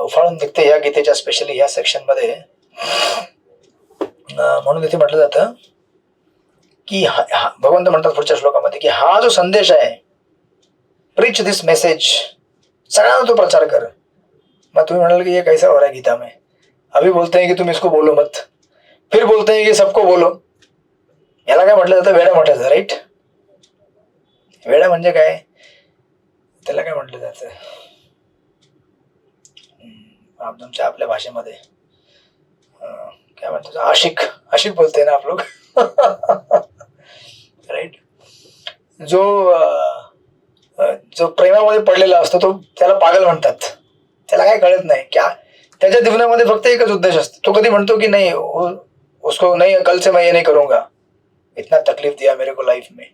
उफाळून निघते या गीतेच्या, स्पेशली या सेक्शन मध्ये. म्हणून इथे म्हटलं जातं की भगवंत म्हणतात पुढच्या श्लोकामध्ये की हा जो संदेश आहे, प्रीच दिस मेसेज, सगळ्यांना तो प्रचार कर. मग तुम्ही म्हणाल की ये कैसा हो रहा है गीता में, अभी बोलते हैं कि तुम इसको बोलो मत, फिर बोलते हैं कि सबको बोलो. याला काय म्हटलं जातं? वेडा म्हटलं जातं. राईट. वेडा म्हणजे काय? त्याला काय म्हटलं जातं तुमच्या आपल्या भाषेमध्ये? काय म्हणतो? आशिक. आशिक बोलते ना आप लोग. राईट. जो प्रेमामध्ये पडलेला असतो तो, त्याला पागल म्हणतात. त्याला काय कळत नाही की त्याच्या जीवनामध्ये फक्त एकच उद्देश असतो. तो कधी म्हणतो की नाही उसको नहीं, कल से मैं ये नहीं करूंगा, इतना तकलीफ दिया मेरे को लाइफ में.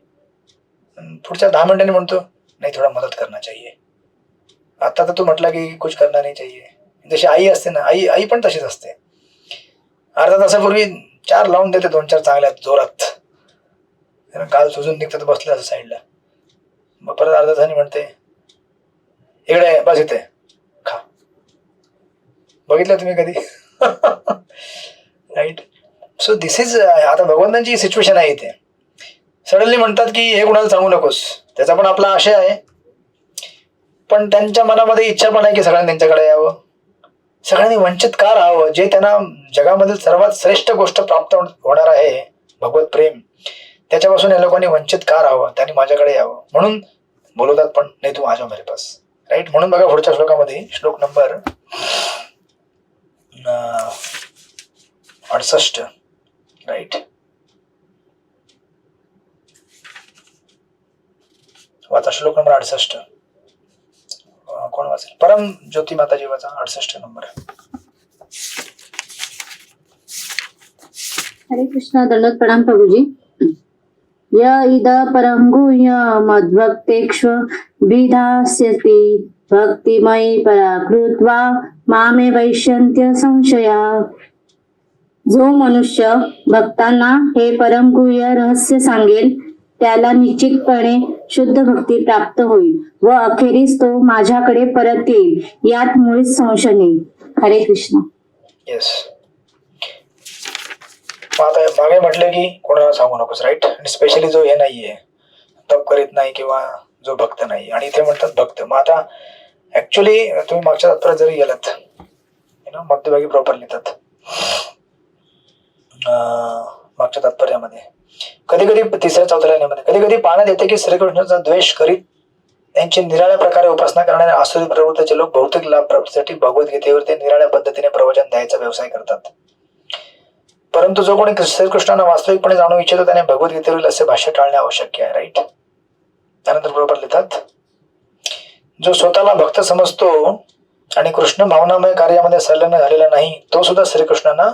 पुढच्या 10 मिनिटांनी म्हणतो नाही, थोडा मदत करना चाहिए. आता तर तू म्हटला की कुछ करना नहीं चाहिए. जशी आई असते ना, आई पण तशीच असते. अर्धा तासापूर्वी 4 लावून देते, 2-4 चांगल्या जोरात, काल सुजून निघतात, बसले असं साईडला. मग परत अर्धा तासाने म्हणते इकडे बस, इथे खा. बघितलं तुम्ही कधी? राईट. सो दिस इज, आता भगवंतांची सिच्युएशन आहे इथे. सडनली म्हणतात की हे कुणाला सांगू नकोस. त्याचा पण आपला आशय आहे, पण त्यांच्या मनामध्ये इच्छा पण आहे की सगळ्यांनी त्यांच्याकडे यावं, सगळ्यांनी वंचित का राहावं. जे त्यांना जगामधील सर्वात श्रेष्ठ गोष्ट प्राप्त होणार आहे, भगवत प्रेम, त्याच्यापासून या लोकांनी वंचित का राहावं, त्यांनी माझ्याकडे यावं. म्हणून बोलवतात पण नाही, तू माझ्या मेरे पास. राईट. म्हणून बघा पुढच्या श्लोकामध्ये, श्लोक नंबर 68. राईट. वाचा श्लोक नंबर 68. कोण वाचेल? परम ज्योती माताजी वाचा. 68 नंबर. हरे कृष्णा. दंडवत प्रणाम प्रभुजी. य इद परम गुह्य मद्भक्तेक्ष्व विधास्यति भक्तिमयी पराकृत्वा मामे वैश्यन्त्य संशया. जो मनुष्य भक्तांना हे परम गुह्य रहस्य सांगेल, त्याला निश्चितपणे शुद्ध भक्ती प्राप्त होईल व अखेरीस तो माझ्याकडे परत येईल, यात मुळीच संशय नाही. हरे कृष्ण. येस. आता मागे म्हटलं की कोणाला सांगू नकोस. राईट. आणि स्पेशली जो हे नाहीये, तप करीत नाही किंवा जो भक्त नाही. आणि इथे म्हणतात भक्त. मग आता ऍक्च्युली तुम्ही मागच्या तात्पर्यात जरी गेलात, मध्यभागी प्रॉपर लिहितात मागच्या तात्पर्यामध्ये, कधी कधी 3-4 लाईनीमध्ये कधी कधी पाहण्यात येते की श्रीकृष्णाचा द्वेष करीत त्यांची निराळ्या प्रकारे उपासना करणारे आसुरी प्रवृत्तीचे लोक भौतिक लाभ प्राप्तीसाठी भगवद्गीतेवर ते निराळ्या पद्धतीने प्रवचन द्यायचा व्यवसाय करतात. परंतु जो कोणी श्रीकृष्णांना वास्तविकपणे जाणू इच्छितो त्याने भगवद्गीतेवरील असे भाष्य टाळणे आवश्यक आहे. राईट. त्यानंतर बरोबर लिहितात, जो स्वतःला भक्त समजतो आणि कृष्ण भावनामय कार्यामध्ये संलग्न झालेला नाही, तो सुद्धा श्रीकृष्णांना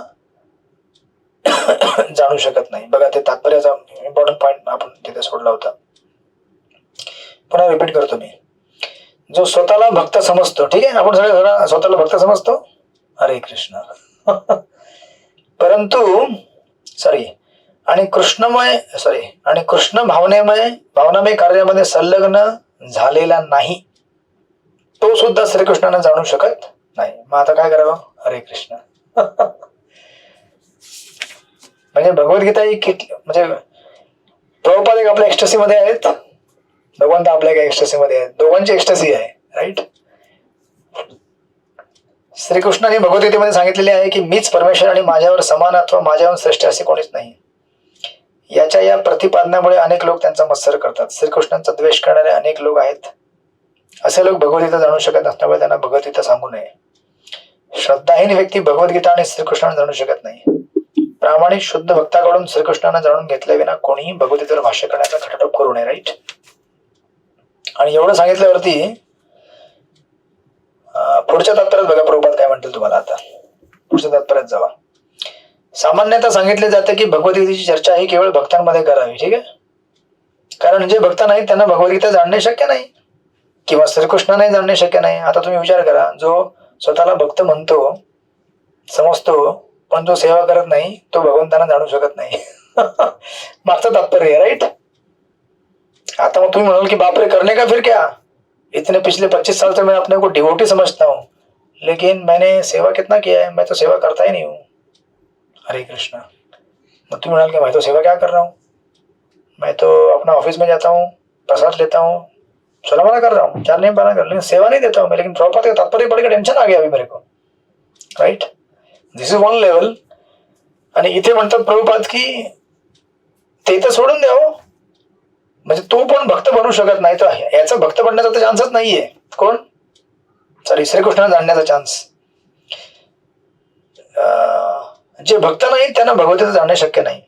जाणू शकत नाही. बघा, ते तात्पर्याचा इम्पॉर्टंट पॉइंट आपण तिथे सोडला होता. पुन्हा रिपीट करतो मी. जो स्वतःला भक्त समजतो, ठीक आहे, आपण सगळे स्वतःला भक्त समजतो, हरे कृष्ण. परंतु आणि कृष्ण भावनामय कार्यामध्ये संलग्न झालेला नाही, तो सुद्धा श्रीकृष्णाने जाणू शकत नाही. मग आता काय करावं? हरे कृष्ण. म्हणजे भगवद्गीता ही म्हणजे प्रभुपाद एक आपल्या एक्स्टसी मध्ये आहेत, भगवंत आपल्या एका एक्स्टसी मध्ये आहेत, दोघांची एक्स्टसी आहे, राईट. श्रीकृष्णाने भगवद्गीतेमध्ये सांगितलेले आहे की मीच परमेश्वर आणि माझ्यावर समान अथवा माझ्याहून श्रेष्ठ असे कोणीच नाही. या प्रतिपादनामुळे अनेक लोक त्यांचा मत्सर करतात. श्रीकृष्णांचा द्वेष करणारे अनेक लोक आहेत. असे लोक भगवद्गीता जाणू शकत नसल्यामुळे त्यांना भगवद्गीता सांगू नये. श्रद्धाहीन व्यक्ती भगवद्गीता आणि श्रीकृष्णांना जाणू शकत नाही. प्रामाणिक शुद्ध भक्ताकडून श्रीकृष्णांना जाणून घेतल्या विना कोणीही भगवद्गीतेवर भाष्य करण्याचा खटाटोप करू नये, राईट. आणि एवढं सांगितल्यावरती पुढच्या तात्पर्यात बघा प्रभुपाद काय म्हणतील तुम्हाला. आता पुढच्या तात्पर्यात जावा. सामान्यतः सांगितले जाते की भगवद्गीतेची चर्चा ही केवळ भक्तांमध्ये करावी, ठीक आहे. कारण जे भक्त नाहीत त्यांना भगवद्गीता जाणणे शक्य नाही किंवा श्रीकृष्णाने जाणणे शक्य नाही. आता तुम्ही विचार करा, जो स्वतःला भक्त म्हणतो, समजतो, पण जो सेवा करत नाही तो भगवंतांना जाणू शकत नाही. मागचं तात्पर्य, राईट. आता मग तुम्ही म्हणाल की बापरे, करने का फिर क्या, इतने पिछले 25 साल से मैं अपने को डिवोटी समझता हूँ, लेकिन मैंने सेवा कितना किया है, मैं तो सेवा करता ही नहीं हूँ. हरे कृष्ण. मग तुम्ही म्हणाल की मैं तो सेवा क्या कर रहा हूँ, मैं तो अपना ऑफिस में जाता हूँ, प्रसाद लेता हूँ, सोना मना कर रहा हूँ, 4 नहीं बना कर, लेकिन सेवा नहीं देता हूँ मैं. लेकिन प्रभुपाद का तात्पर्य पढ़ के टेंशन आ गया अभी मेरे को, right. This is one level. आणि इथे म्हणतात प्रभुपाद की ते तर सोडून द्यावं, म्हणजे तो पण भक्त बनू शकत नाही. तो याचा भक्त बनण्याचा तर चान्सच नाहीये. कोण? श्रीकृष्णाला जाणण्याचा चान्स. जे भक्त नाही त्यांना भगवद्गीता जाणणे शक्य नाही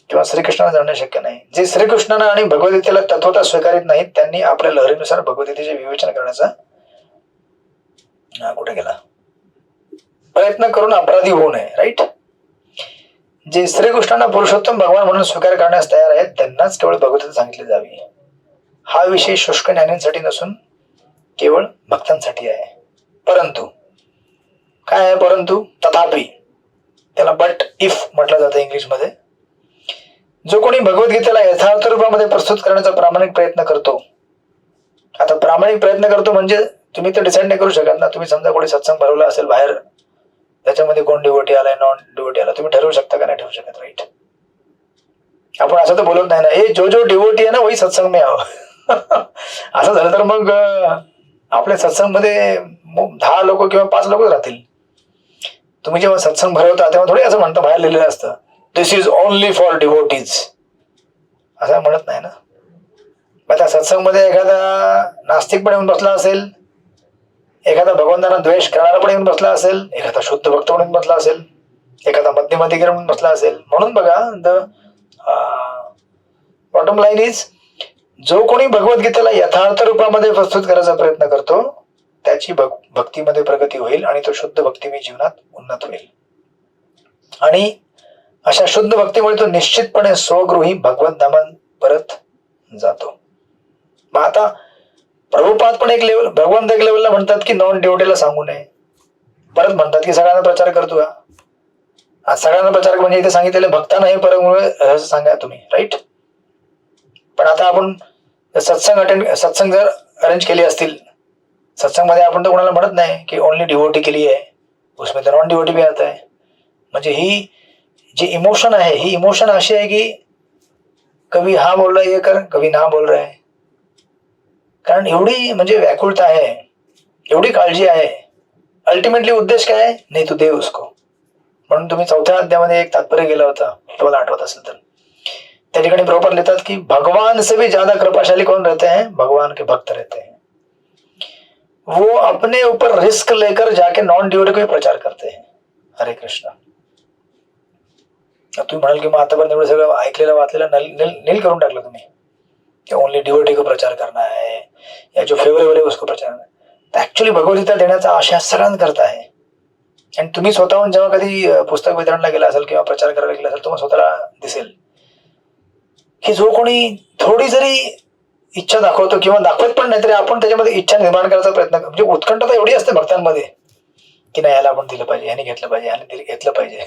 किंवा श्रीकृष्णाला जाणणे शक्य नाही. जे श्रीकृष्णाला आणि भगवद्गीतेला तत्वता स्वीकारित नाहीत त्यांनी आपल्या लहरीनुसार भगवद्गीतेचे विवेचन करण्याचा कुठे गेला प्रयत्न करून अपराधी होऊ नये, राईट. जे श्रीकृष्णांना पुरुषोत्तम भगवान म्हणून स्वीकार करण्यास तयार आहेत त्यांनाच केवळ भगवद्गीता सांगितली जावी. हा विषय शुष्क ज्ञानींसाठी नसून केवळ भक्तांसाठी आहे. परंतु काय आहे परंतु? तथापि, त्याला बट इफ म्हटलं जातं इंग्लिशमध्ये. जो कोणी भगवद्गीतेला यथार्थ रूपामध्ये प्रस्तुत करण्याचा प्रामाणिक प्रयत्न करतो. आता प्रामाणिक प्रयत्न करतो म्हणजे तुम्ही तर डिसाईड नाही करू शकत ना. तुम्ही समजा कोणी सत्संग भरवला असेल बाहेर, त्याच्यामध्ये कोण डिवोटी आलाय, नॉन डिवोटी आला, तुम्ही ठरवू शकता का? नाही ठरवू शकत, राईट. आपण असं तर बोलत नाही ना, ए जो डिवोटी आहे ना वही सत्संग में आओ. असं झालं तर मग आपल्या सत्संगमध्ये 10 लोक किंवा 5 लोक राहतील. तुम्ही जेव्हा सत्संग भरवता तेव्हा थोडी असं म्हणता, बाहेर लिहिलेलं असतं दिस इज ओनली फॉर डिवोटीज, असं म्हणत नाही ना. मग त्या सत्संगमध्ये एखादा नास्तिक पण येऊन बसला असेल, एखादा भगवंतांना द्वेष करणारा पण येऊन बसला असेल, एखादा शुद्ध भक्त म्हणून बसला असेल, एखादा मध्यमधिकारी म्हणून बसला असेल. म्हणून बघा, द बॉटम लाईन इज, जो कोणी भगवद्गीतेला यथार्थ रूपामध्ये प्रस्तुत करायचा प्रयत्न करतो त्याची भक्तीमध्ये प्रगती होईल आणि तो शुद्ध भक्तिमय जीवनात उन्नत होईल. आणि अशा शुद्ध भक्तीमुळे तो निश्चितपणे स्वगृही भगवत धामात परत जातो. मग आता प्रभुपाद पण एक लेवल, भगवंत एक लेवलला म्हणतात की नॉन डिवोटीला सांगू नये. परत म्हणतात की सगळ्यांना प्रचार करतो का? आज सगळ्यांना प्रचार म्हणजे इथे सांगितलेलं भक्तांना हे परमुळे सांगा तुम्ही, राईट. पण आता आपण सत्संग जर अरेंज केले असतील, सत्संग मध्ये आपण तर कोणाला म्हणत नाही की ओनली डिवोटी केली आहे, उसमें तर नॉन डिवोटी भी आता है. म्हणजे ही जी इमोशन आहे, ही इमोशन अशी आहे की कभी हा बोल रहा है ये कर, कभी ना बोल रहा है. कारण एवढी म्हणजे व्याकुळता आहे, एवढी काळजी आहे. अल्टिमेटली उद्देश काय आहे? नाही तू दे उसको. म्हणून तुम्ही 4थ्या अध्यायामध्ये एक तात्पर्य गेला होता, तुम्हाला आठवत असेल तर. त्या ठिकाणी प्रॉपर लिहितात की भगवान से भी ज्यादा कृपाशाली कौन रहते हैं? भगवान के भक्त रहते हैं. वो अपने ऊपर रिस्क लेकर जाके नॉन डिवोटी को प्रचार करते हैं. हरे कृष्ण. तुम्ही म्हणाल की मग आतापर्यंत एवढं सगळं ऐकलेलं वाचलेलं नील करून टाकलं तुम्ही, ओनली डिवोटी को प्रचार करना है या जो फेवरेबल है उसको प्रचार करना है. ऍक्च्युअली भगवद्गीता देण्याचा आशा सगळ्यांना करता आहे. आणि तुम्ही स्वतःहून जेव्हा कधी पुस्तक वितरणला गेला असेल किंवा प्रचार करायला गेला असेल, तुम्हाला स्वतःला दिसेल की जो कोणी थोडी जरी इच्छा दाखवतो किंवा दाखवत पण नाही तरी आपण त्याच्यामध्ये इच्छा निर्माण करायचा प्रयत्न म्हणजे उत्कंठता एवढी असते भक्तांमध्ये की नाही याला आपण दिलं पाहिजे, ह्याने घेतलं पाहिजे, ह्याने घेतलं पाहिजे.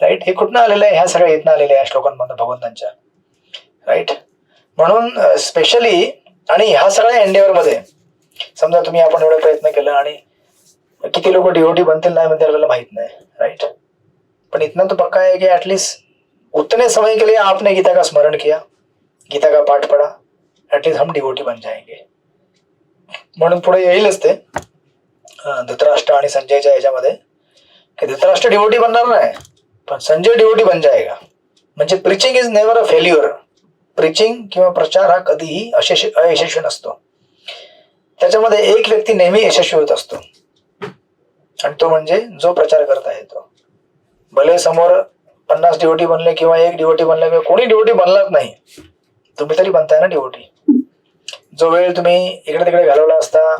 राईट. हे कुठनं आलेलं आहे? ह्या सगळ्या इथनं आलेल्या आहे श्लोकांमधून भगवंतांच्या. राईट. म्हणून स्पेशली आणि ह्या सगळ्या एंडेवर मध्ये समजा तुम्ही आपण एवढा प्रयत्न केला आणि किती लोक डिओटी बनतील नाही बनतील आपल्याला माहित नाही. राईट. पण इतना तो पक्का है कि एटलीस्ट उतने समय के लिए आपने गीता का स्मरण किया, गीता का पाठ पढ़ा, एटलीस्ट हम डिवोटी बन जाएंगे. म्हणून पुढे येईलच ते धृतराष्ट्र आणि संजयच्या याच्यामध्ये की धृतराष्ट्र डिवोटी बनणार नाही पण संजय डिवोटी बन जाएगा. म्हणजे प्रिचिंग इज नेव्हर अ फेल्युअर. प्रिचिंग किंवा प्रचार हा कधीही अयशस्वी नसतो. त्याच्यामध्ये एक व्यक्ती नेहमी यशस्वी होत असतो आणि तो म्हणजे जो प्रचार करत आहे तो. भले समोर 50 डिवोटी बनले किंवा 1 डिवोटी बनले किंवा कोणी डिवोटी बनलाच नाही, तुम्ही तरी बनताय ना डिवोटी. जो वेळ तुम्ही इकडे तिकडे घालवला असता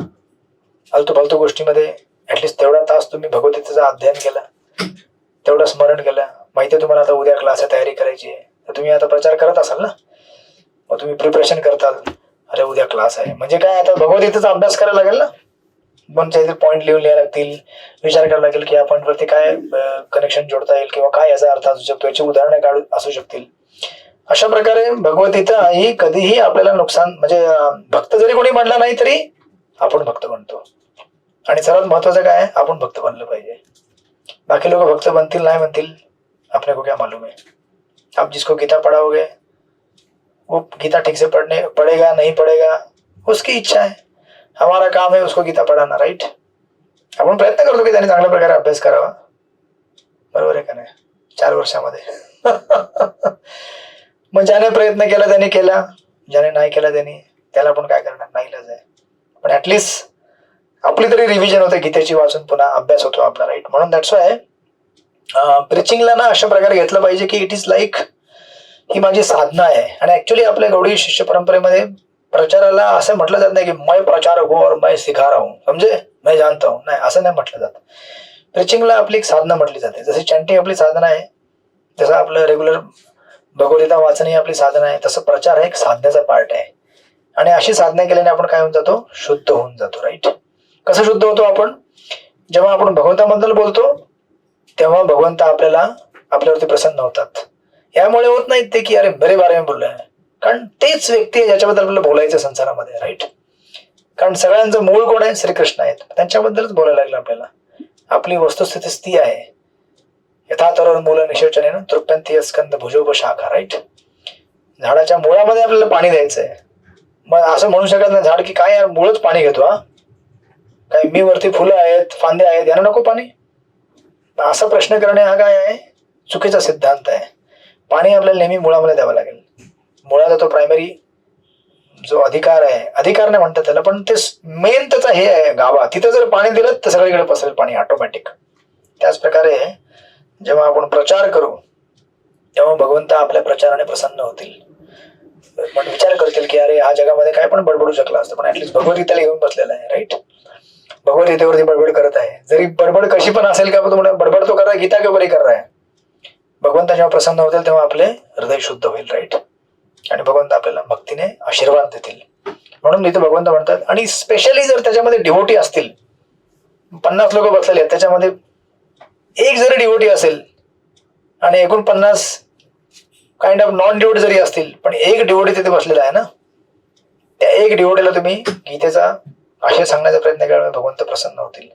फालतू फालतू गोष्टीमध्ये, ऍटलिस्ट तेवढा तास तुम्ही भगवद्गीतेचा अध्ययन केला, तेवढं स्मरण केलं. माहिती आहे तुम्हाला आता उद्या क्लास तयारी करायची आहे तर तुम्ही आता प्रचार करत असाल ना, मग तुम्ही प्रिपरेशन करताल. अरे उद्या क्लास आहे म्हणजे काय, आता भगवद्गीतेचा अभ्यास करायला लागेल ना. पण काहीतरी पॉईंट लिहून लिहायला लागतील, विचार करायला लागेल की या पॉईंटवरती काय कनेक्शन जोडता येईल किंवा काय याचा अर्थ असू शकतो, याची उदाहरणे काढू असू शकतील. अशा प्रकारे भगवद्गीता ही कधीही आपल्याला नुकसान म्हणजे भक्त जरी कोणी म्हणला नाही तरी आपण भक्त बनतो. आणि सर्वात महत्वाचं काय आहे, आपण भक्त बनलं पाहिजे. बाकी लोक भक्त बनतील नाही बनतील अपने को क्या मालूम है. आप जिसको गीता पढ़ाओगे वो गीता ठीक से पढ़ेगा नहीं पढ़ेगा उसकी इच्छा है. हमारा काम है उसको गीता पढ़ाना. राईट. आपण प्रयत्न करतो की त्यांनी चांगल्या प्रकारे अभ्यास करावा. बरोबर आहे का नाही? 4 वर्षामध्ये. मग ज्याने प्रयत्न केला त्याने केला, ज्याने नाही केला त्याला आपण काय करणार, नाईलाज आहे. पण ऍटलिस्ट आपली तरी रिव्हिजन होते गीतेची, वाचून पुन्हा अभ्यास होतो आपला. राईट. म्हणून दॅट्स वाय प्रिचिंगला ना अशा प्रकारे घेतलं पाहिजे की इट इज लाईक ही माझी साधना आहे. आणि ऍक्च्युली आपल्या गौडी शिष्य परंपरेमध्ये प्रचाराला असं म्हटलं जात नाही की मैं प्रचारक हूं और मैं सिखा रहा हूं, समजे मैं जानता हूं. नाही, असं नाही म्हटलं जात. प्रिचिंगला आपली एक साधना म्हटली जाते. जशी चॅन्टिंग आपली साधना आहे, जसं आपलं रेग्युलर भगवद्गीता वाचन ही आपली साधना आहे, तसं प्रचार हा एक साधनेचा पार्ट आहे. आणि अशी साधना केल्याने आपण काय होऊन जातो, शुद्ध होऊन जातो. राईट. कसं शुद्ध होतो आपण, जेव्हा आपण भगवंताबद्दल बोलतो तेव्हा भगवंत आपल्यावरती प्रसन्न होतात. यामुळे होत नाहीत ते की अरे बरे बारे मी बोललोय, कारण तेच व्यक्ती आहे ज्याच्याबद्दल आपल्याला बोलायचं संसारामध्ये. राईट. कारण सगळ्यांचं मूळ कोण आहे, श्रीकृष्ण आहेत, त्यांच्याबद्दलच बोलायला लागलं आपल्याला. आपली वस्तुस्थिती ती आहे. यथा तरुण मूल निषेचन तृप्यंती स्कंद भुजोपशाखा. राईट. झाडाच्या मुळामध्ये आपल्याला पाणी द्यायचंय. मग असं म्हणू शकत नाही झाड की काय यार मुळच पाणी घेतो, हा काय मी वरती फुलं आहेत फांदे आहेत यांना नको पाणी. असा प्रश्न करणे हा काय आहे, चुकीचा सिद्धांत आहे. पाणी आपल्याला नेहमी मुळामध्ये द्यावं लागेल. मुळाचा तो प्रायमरी जो अधिकार आहे, अधिकार नाही म्हणतात त्याला, पण ते मेन त्याचा हे आहे गाभा. तिथं जर पाणी दिलं तर सगळीकडे पसरेल पाणी ऑटोमॅटिक. त्याच प्रकारे जेव्हा आपण प्रचार करू तेव्हा भगवंत आपल्या प्रचाराने प्रसन्न होतील. पण विचार करतील की अरे हा जगामध्ये काय पण बडबडू शकला असतं, पण ऍटलीस्ट भगवद्गीतेला घेऊन बसलेला आहे. राईट. भगवद्गीतेवरती बडबड करत आहे, जरी बडबड कशी पण असेल का, तो बडबड तो कर रहा है, गीता के ऊपर ही कर रहा है. भगवंत जेव्हा प्रसन्न होतील तेव्हा आपले हृदय शुद्ध होईल. राईट. आणि भगवंत आपल्याला भक्तीने आशीर्वाद देतील. म्हणून इथे भगवंत म्हणतात, आणि स्पेशली जर त्याच्यामध्ये डिवोटी असतील, 50 लोक बसलेले आहेत, त्याच्यामध्ये एक जरी डिवोटी असेल आणि एकूण 50 काइंड ऑफ नॉन डिवोटी जरी असतील, पण एक डिवोटी तिथे बसलेला आहे ना, त्या एक डिवोटीला तुम्ही गीतेचा आशय सांगण्याचा प्रयत्न केला, भगवंत प्रसन्न होतील.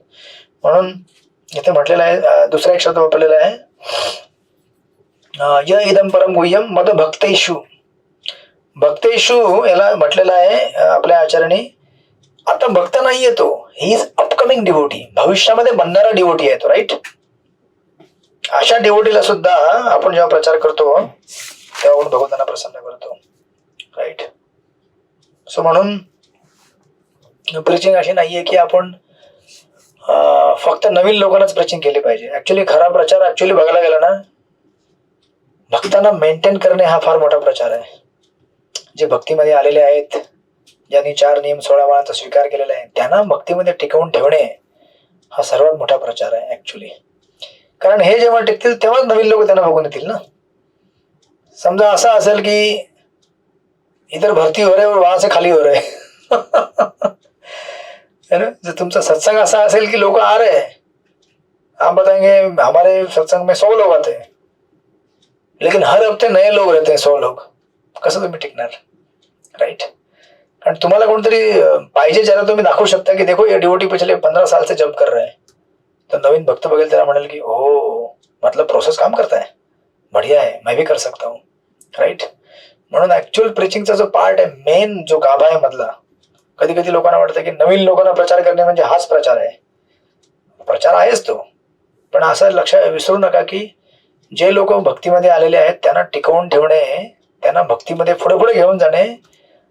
म्हणून इथे म्हटलेलं आहे, दुसरा एक शब्द वापरलेला आहे, य इदम परम गुह्यम मद भक्तेषु. भक्तेषु याला म्हटलेलं आहे आपल्या आचार्याने, आता भक्त नाहीये तो, ही इज अपकमिंग डिवोटी, भविष्यामध्ये बनणारा डिवोटी आहे तो. राईट. अशा डिवोटीला सुद्धा आपण जेव्हा प्रचार करतो तेव्हा आपण भगवंतांना प्रसन्न करतो. राईट. सो म्हणून प्रिचिंग अशी नाहीये की आपण फक्त नवीन लोकांनाच प्रिचिंग केली पाहिजे. ऍक्च्युली खरा प्रचार ऍक्च्युली बघायला गेला ना, भक्तांना मेंटेन करणे हा फार मोठा प्रचार आहे. जे भक्तीमध्ये आलेले आहेत, ज्यांनी 4 नियम 16 माळांचा स्वीकार केलेला आहे, त्यांना भक्तीमध्ये टिकवून ठेवणे हा सर्वात मोठा प्रचार आहे ऍक्च्युली. कारण हे जेव्हा टिकतील तेव्हाच नवीन लोक त्यांना बघून येतील ना. समजा असं असेल की इधर भरती हो रहे और वहां से खाली हो रहे है ना. जर तुमचा सत्संग असा असेल की लोक आ रहे हैं, आप बताएंगे हमारे सत्संग में 100 लोग आते हैं, लेकिन हर हफ्ते नए लोग रहते हैं 100 लोग, कसं तुम्ही टिकणार. राईट. कारण तुम्हाला कोणतरी पाहिजे ज्याला तुम्ही दाखवू शकता की देखो ये डिवोटी पिछले 15 साल से जप कर रहे हैं. तर नवीन भक्त बघेल त्याला म्हणेल की हो मतलब प्रोसेस काम करता है, बढ़िया है, मैं भी कर सकता हूँ. राईट. म्हणून ऍक्च्युअल प्रिचिंगचा जो पार्ट आहे, मेन जो गाभा आहे मधला, कधी कधी लोकांना वाटतं की नवीन लोकांना प्रचार करणे म्हणजे हाच प्रचार आहे. प्रचार आहेच तो, पण असं विसरू नका की जे लोक भक्तीमध्ये आलेले आहेत त्यांना टिकवून ठेवणे, त्यांना भक्तीमध्ये पुढे पुढे घेऊन जाणे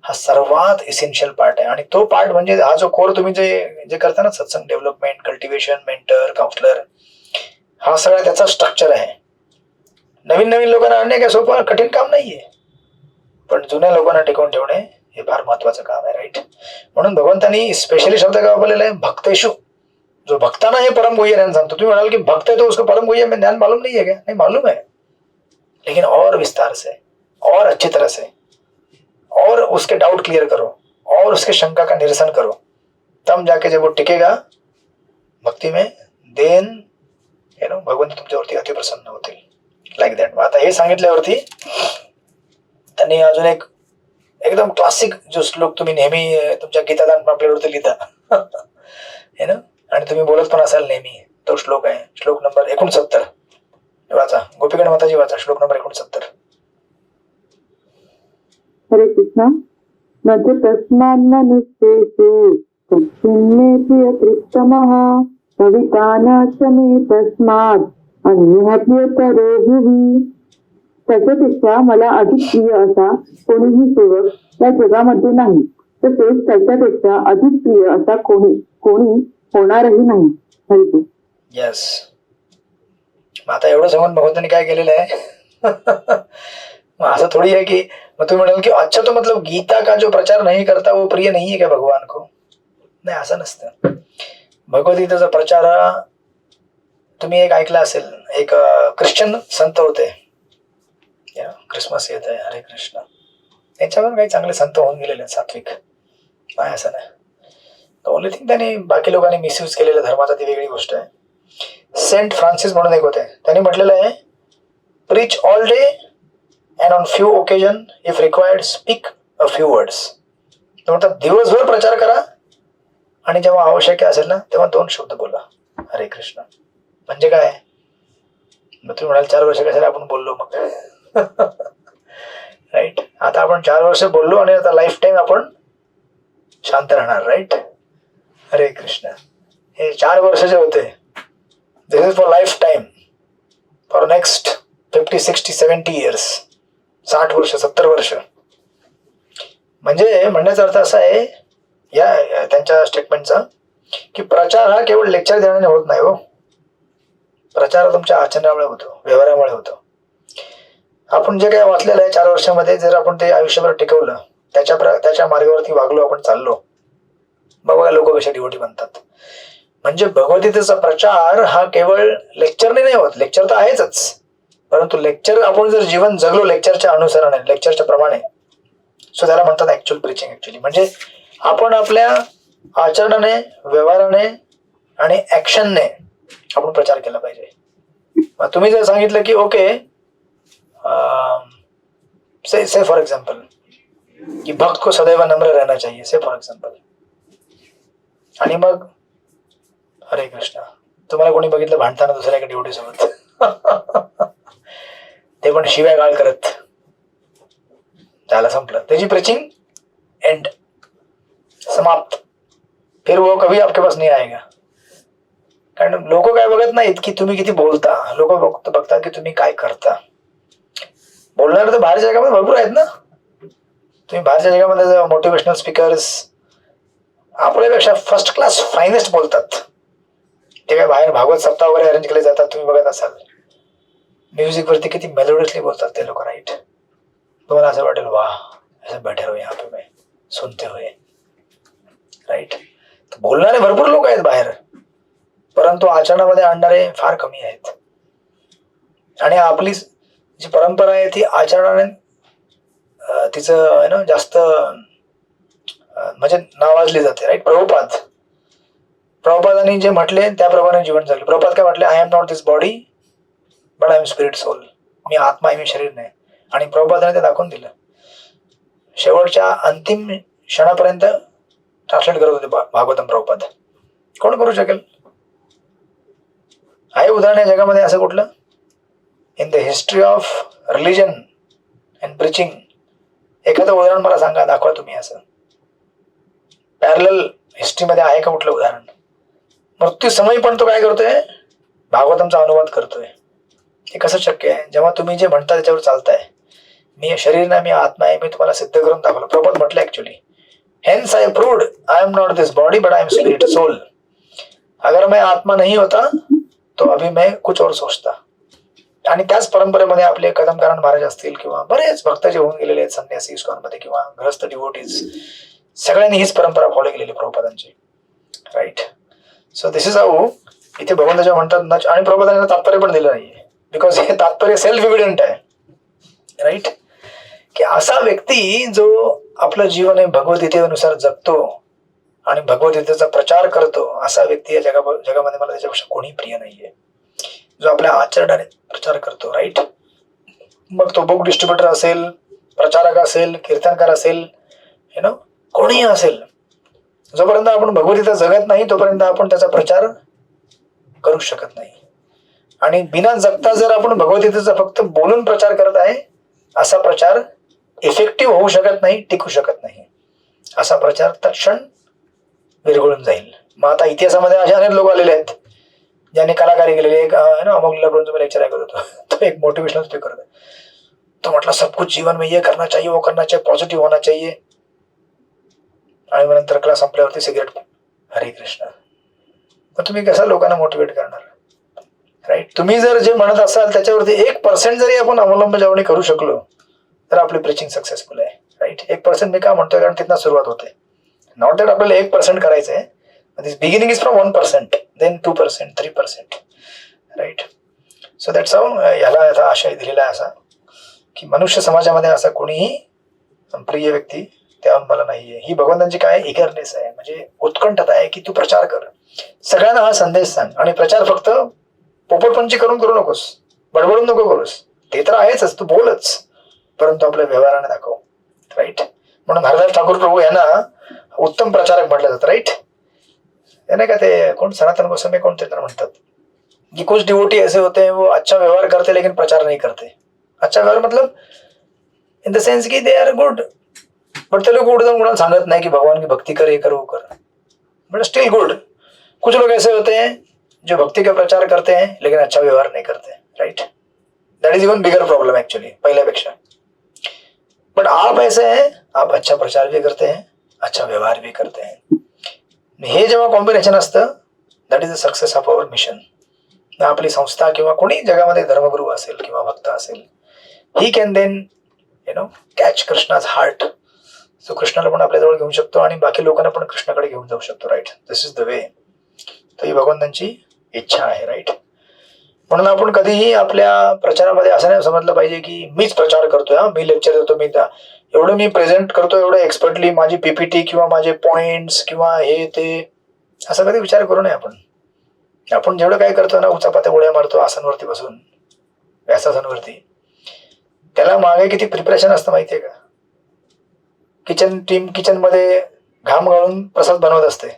हा सर्वात इसेन्शियल पार्ट आहे. आणि तो पार्ट म्हणजे हा जो कोर तुम्ही जे जे करता ना, सत्संग डेव्हलपमेंट, कल्टिवेशन, मेंटर, काउन्सलर, हा सगळा त्याचा स्ट्रक्चर आहे. नवीन नवीन लोकांना आणणे काय सोपं कठीण काम नाहीये, पण जुन्या लोकांना टिकवून ठेवणे हे फार महत्वाचं काम आहे. राईट. म्हणून भगवंतांनी स्पेशली शब्द काय वापरलेला आहे, भक्तेशु. जो भक्ताना हे परम गुह्य ज्ञान सांगतो. तुम्ही म्हणाल की भक्त है तो उसको परम गुह्य में ज्ञान मालूम नहीं है क्या? नहीं, मालूम है, लेकिन और विस्तार से, और अच्छी तरह से, और उसके डाउट क्लियर करो, और उसके शंका का निरसन करो, तब जाके जब वो टिकेगा भक्ती में, देन भगवंत तुमच्यावरती अति प्रसन्न होतील. Like that. आता हे सांगितल्यावरती त्यांनी अजून एक एकदम क्लासिक जो श्लोक तुम्ही नेहमी तुमच्या गीतादान पापलेटवरती लिहिता है ना, आणि तुम्ही बोलत पण असाल नेहमी, तो श्लोक आहे, श्लोक नंबर 69. वाचा, गोपीगण माताजी वाचा, श्लोक नंबर 69. हरे कृष्ण. न तस्मान्मनुष्येषु तस्मिन्मे प्रियकृत्तमः कविताना च मे तस्मात् अन्यप्रियतरो भुवि. त्याच्यापेक्षा मला अधिक प्रिय असा कोणीही सेवक या जगामध्ये नाही, तसेच त्याच्यापेक्षा अधिक प्रिय असा कोणी होणारही नाही. हरिकृष्ण. येस. आता एवढं सांगून भगवंतांनी काय केलेलं आहे मग असं थोडी आहे की मग तुम्ही म्हणाल की अच्छा तो मतलब गीता का जो प्रचार नहीं करता वो प्रिय नहीं है क्या भगवान को? नाही, असं नसतं. भगवद्गीतेचा प्रचार तुम्ही एक ऐकला असेल, एक ख्रिश्चन संत होते, क्रिसमस येत आहे, हरे कृष्ण, त्यांच्यावर काही चांगले संत होऊन गेलेले सात्विक, नाही असं नाही. ओनली थिंग त्यांनी बाकी लोकांनी मिसयूज केलेल्या धर्माचा ती वेगळी गोष्ट आहे. सेंट फ्रान्सिस म्हणून एक होते, त्यांनी म्हटलेलं आहे, preach all day and on few occasion if required speak a few words. ते म्हणतात दिवसभर प्रचार करा आणि जेव्हा आवश्यक असेल ना तेव्हा 2 शब्द बोला, हरे कृष्ण. म्हणजे काय? मग तुम्ही म्हणाल 4 वर्ष कशाला आपण बोललो मग राईट. आता आपण 4 वर्ष बोललो आणि आता लाईफ टाईम आपण शांत राहणार. राईट. हरे कृष्ण. हे 4 वर्ष जे होते, this is for life time, for next 50, 60, 70 years, 60 वर्ष, 70 वर्ष. म्हणजे म्हणण्याचा अर्थ असा आहे या त्यांच्या स्टेटमेंटचा की प्रचार हा केवळ लेक्चर देण्याने होत नाही हो. प्रचार तुमच्या आचरणामुळे होतो, व्यवहारामुळे होतो. आपण जे काही वाचलेलं आहे 4 वर्षामध्ये, जर आपण ते आयुष्यभर टिकवलं, त्याच्या मार्गावरती वागलो, आपण चाललो, बघा लोक कसे डिवोटी बनतात. म्हणजे भगवद्गीतेचा प्रचार हा केवळ लेक्चरने नाही होत. लेक्चर तर आहेच, परंतु लेक्चर आपण जर जीवन जगलो लेक्चरच्या अनुसाराने, लेक्चरच्या प्रमाणे, सो त्याला म्हणतात ऍक्च्युअल प्रिचिंग. ऍक्च्युअली म्हणजे आपण आपल्या आचरणाने, व्यवहाराने आणि ऍक्शनने आपण प्रचार केला पाहिजे. मग तुम्ही जर सांगितलं की ओके, से फॉर एग्जाम्पल कि भक्त को सदैव नम्र रहना चाहिए, से फॉर एग्जाम्पल, आणि मग हरे कृष्ण तुम्हाला कोणी बघितलं भांडताना दुसऱ्या एका डिवोटी सोबत ते पण शिव्या गाळ करत, झालं, संपलं, त्याची प्रीचिंग एंड, समाप्त. फिर वो कभी आपके पास नहीं आएगा. कारण लोक काय बघत नाहीत की तुम्ही किती बोलता, लोक बघतात की तुम्ही काय करता. बोलणार तर बाहेरच्या जगामध्ये भरपूर आहेत ना. तुम्ही बाहेरच्या जगामध्ये मोटिवेशनल स्पीकर्स आपल्यापेक्षा फर्स्ट क्लास फायनेस्ट बोलतात. ते काय बाहेर भागवत सप्ताह वगैरे अरेंज केले जातात, तुम्ही बघत असाल. म्युझिक वरती किती मेलोडियसली बोलतात ते लोक. राईट. तुम्हाला असं वाटेल वा ऐसे बैठे हुए यहाँ पे मैं सुनते हुए. राईट. बोलणारे भरपूर लोक आहेत बाहेर, परंतु आचरणामध्ये आणणारे फार कमी आहेत. आणि आपली जी परंपरा आहे ती आचरणाने तिचं जास्त म्हणजे नावाजली जाते, राईट. प्रभुपादांनी जे म्हटले त्याप्रमाणे जीवन जगले. प्रभुपाद काय म्हटले, I am not this body but I am spirit soul. मी आत्मा आहे, मी शरीर नाही. आणि प्रभुपादाने ते दाखवून दिलं. शेवटच्या अंतिम क्षणापर्यंत ट्रान्सलेट करत होते भागवतम प्रभुपाद. कोण करू शकेल? आहे उदाहरण या जगामध्ये असं कुठलं? In the history of religion and preaching एखादं उदाहरण मला सांगा, दाखवा तुम्ही. असं पॅरलल हिस्ट्रीमध्ये आहे का कुठलं उदाहरण? मृत्यू समय पण तो काय करतोय? भागवतमचा अनुवाद करतोय. हे कसं शक्य आहे? जेव्हा तुम्ही जे म्हणता त्याच्यावर चालताय. मी शरीर नाही, मी आत्मा आहे, मी तुम्हाला सिद्ध करून दाखवलं. प्रभुपाद म्हटलं actually, hence I proved I am not this body but I am spirit soul. अगर मैं आत्मा नहीं होता तो अभी मैं कुछ और सोचता. आणि त्याच परंपरेमध्ये आपले कदमकारायण महाराज असतील किंवा बरेच भक्त जे होऊन गेलेले आहेत संन्यासी इस्कॉनमध्ये किंवा गृहस्थ डिवोटीज, सगळ्यांनी हीच परंपरा फॉलो केलेली प्रभुपादांची, right. So this is how इथे भगवंत जेव्हा म्हणतात, आणि प्रभुपादांना तात्पर्य पण दिलं नाहीये, बिकॉज हे तात्पर्य सेल्फ एव्हिडंट आहे, राईट. की असा व्यक्ती जो आपलं जीवन हे भगवद्गीतेनुसार जगतो आणि भगवद्गीतेचा प्रचार करतो, असा व्यक्ती या जगामध्ये मला त्याच्यापेक्षा कोणी प्रिय नाहीये. जो आपल्या आचरणाने प्रचार करतो, राईट. मग तो बुक डिस्ट्रीब्युटर असेल, प्रचारक असेल, कीर्तनकार असेल, कोणीही असेल, जोपर्यंत आपण भगवद्गीता जगत नाही तोपर्यंत आपण त्याचा प्रचार करू शकत नाही. आणि बिना जगता जर आपण भगवद्गीतेचा फक्त बोलून प्रचार करत आहे, असा प्रचार इफेक्टिव्ह होऊ शकत नाही, टिकू शकत नाही. असा प्रचार तत्क्षण विरघळून जाईल. मग आता इतिहासामध्ये असे अनेक लोक आलेले आहेत ज्यांनी कलाकारी केलेली. एक अमोल तुम्ही लेक्चर ऐकत होतो, तो एक मोटिवेशनल स्पीकर होता. तो म्हटला सब कुछ जीवन में ये करना चाहिए, वो करना चाहिए, पॉझिटिव्ह होना चाहिए. आणि मग नंतर क्लास संपल्यावरती सिगरेट, हरे कृष्ण. मग तुम्ही कसं लोकांना मोटिवेट करणार, राईट. तुम्ही जर जे म्हणत असाल त्याच्यावरती 1% जरी आपण अंमलबजावणी करू शकलो तर आपली प्रिचिंग सक्सेसफुल आहे, राईट. 1% मी का म्हणतोय, कारण तिथनं सुरुवात होते. नॉट दॅट आपल्याला 1% करायचं आहे. This beginning is from 1%, then 2%, 3%, right. So that's how ह्याला आता आशय दिलेला आहे असा की मनुष्य समाजामध्ये असा कोणीही प्रिय व्यक्ती त्या मला नाहीये. ही भगवंतांची काय इगरनेस आहे, म्हणजे उत्कंठता आहे की तू प्रचार कर, सगळ्यांना हा संदेश सांग. आणि प्रचार फक्त पोपटपंची करून करू नकोस, बडबडून नको करूस. ते तर आहेच, तू बोलच, परंतु आपल्या व्यवहाराने दाखव, राईट. म्हणून हरदास ठाकूर प्रभू यांना उत्तम प्रचारक म्हटलं जातं, राईट. नाही का ते कोण सनातन गोस्वामी कोणते तर म्हणतात की कुछ डिवोटी ऐसे होते हैं वो अच्छा व्यवहार करते लेकिन प्रचार नहीं करते. अच्छा व्यवहार मतलब इन द सेंस की दे आर गुड, बट ते लोग उठ जाऊन कोणाला सांगत नाही की भगवान की भक्ति कर, ये कर, वो कर, बट स्टिल गुड. कुछ लोग ऐसे होते हैं जो भक्ति का प्रचार करते हैं लेकिन अच्छा व्यवहार नहीं करते, right. That is even bigger problem actually पहिल्यापेक्षा. बट आप ऐसे हैं, आप अच्छा प्रचार भी करते हैं, अच्छा व्यवहार भी करते हैं. हे जेव्हा कॉम्बिनेशन असतं, that is the success of our mission. आपली संस्था किंवा कोणी जगामध्ये धर्मगुरू असेल किंवा भक्त असेल, he can then catch Krishna's heart. So कृष्णाला पण आपल्याजवळ घेऊन शकतो आणि बाकी लोकांना पण कृष्णाकडे घेऊन जाऊ शकतो, right. This is the way. तर ही भगवंतांची इच्छा आहे, राईट. म्हणून आपण कधीही आपल्या प्रचारामध्ये असं नाही समजलं पाहिजे की मीच प्रचार करतोय, मी लेक्चर देतो, मी एवढं मी प्रेझेंट करतो, एवढं एक्सपर्टली माझी पीपीटी किंवा माझे पॉइंट्स किंवा हे ते, असं कधी विचार करू नये आपण. आपण जेवढं काय करतो ना, उचापात्या उड्या मारतो आसनवरती बसून, व्यासासनवरती, त्याला मागे किती प्रिपरेशन असतं माहितीये का. किचन मध्ये घाम गाळून प्रसाद बनवत असते.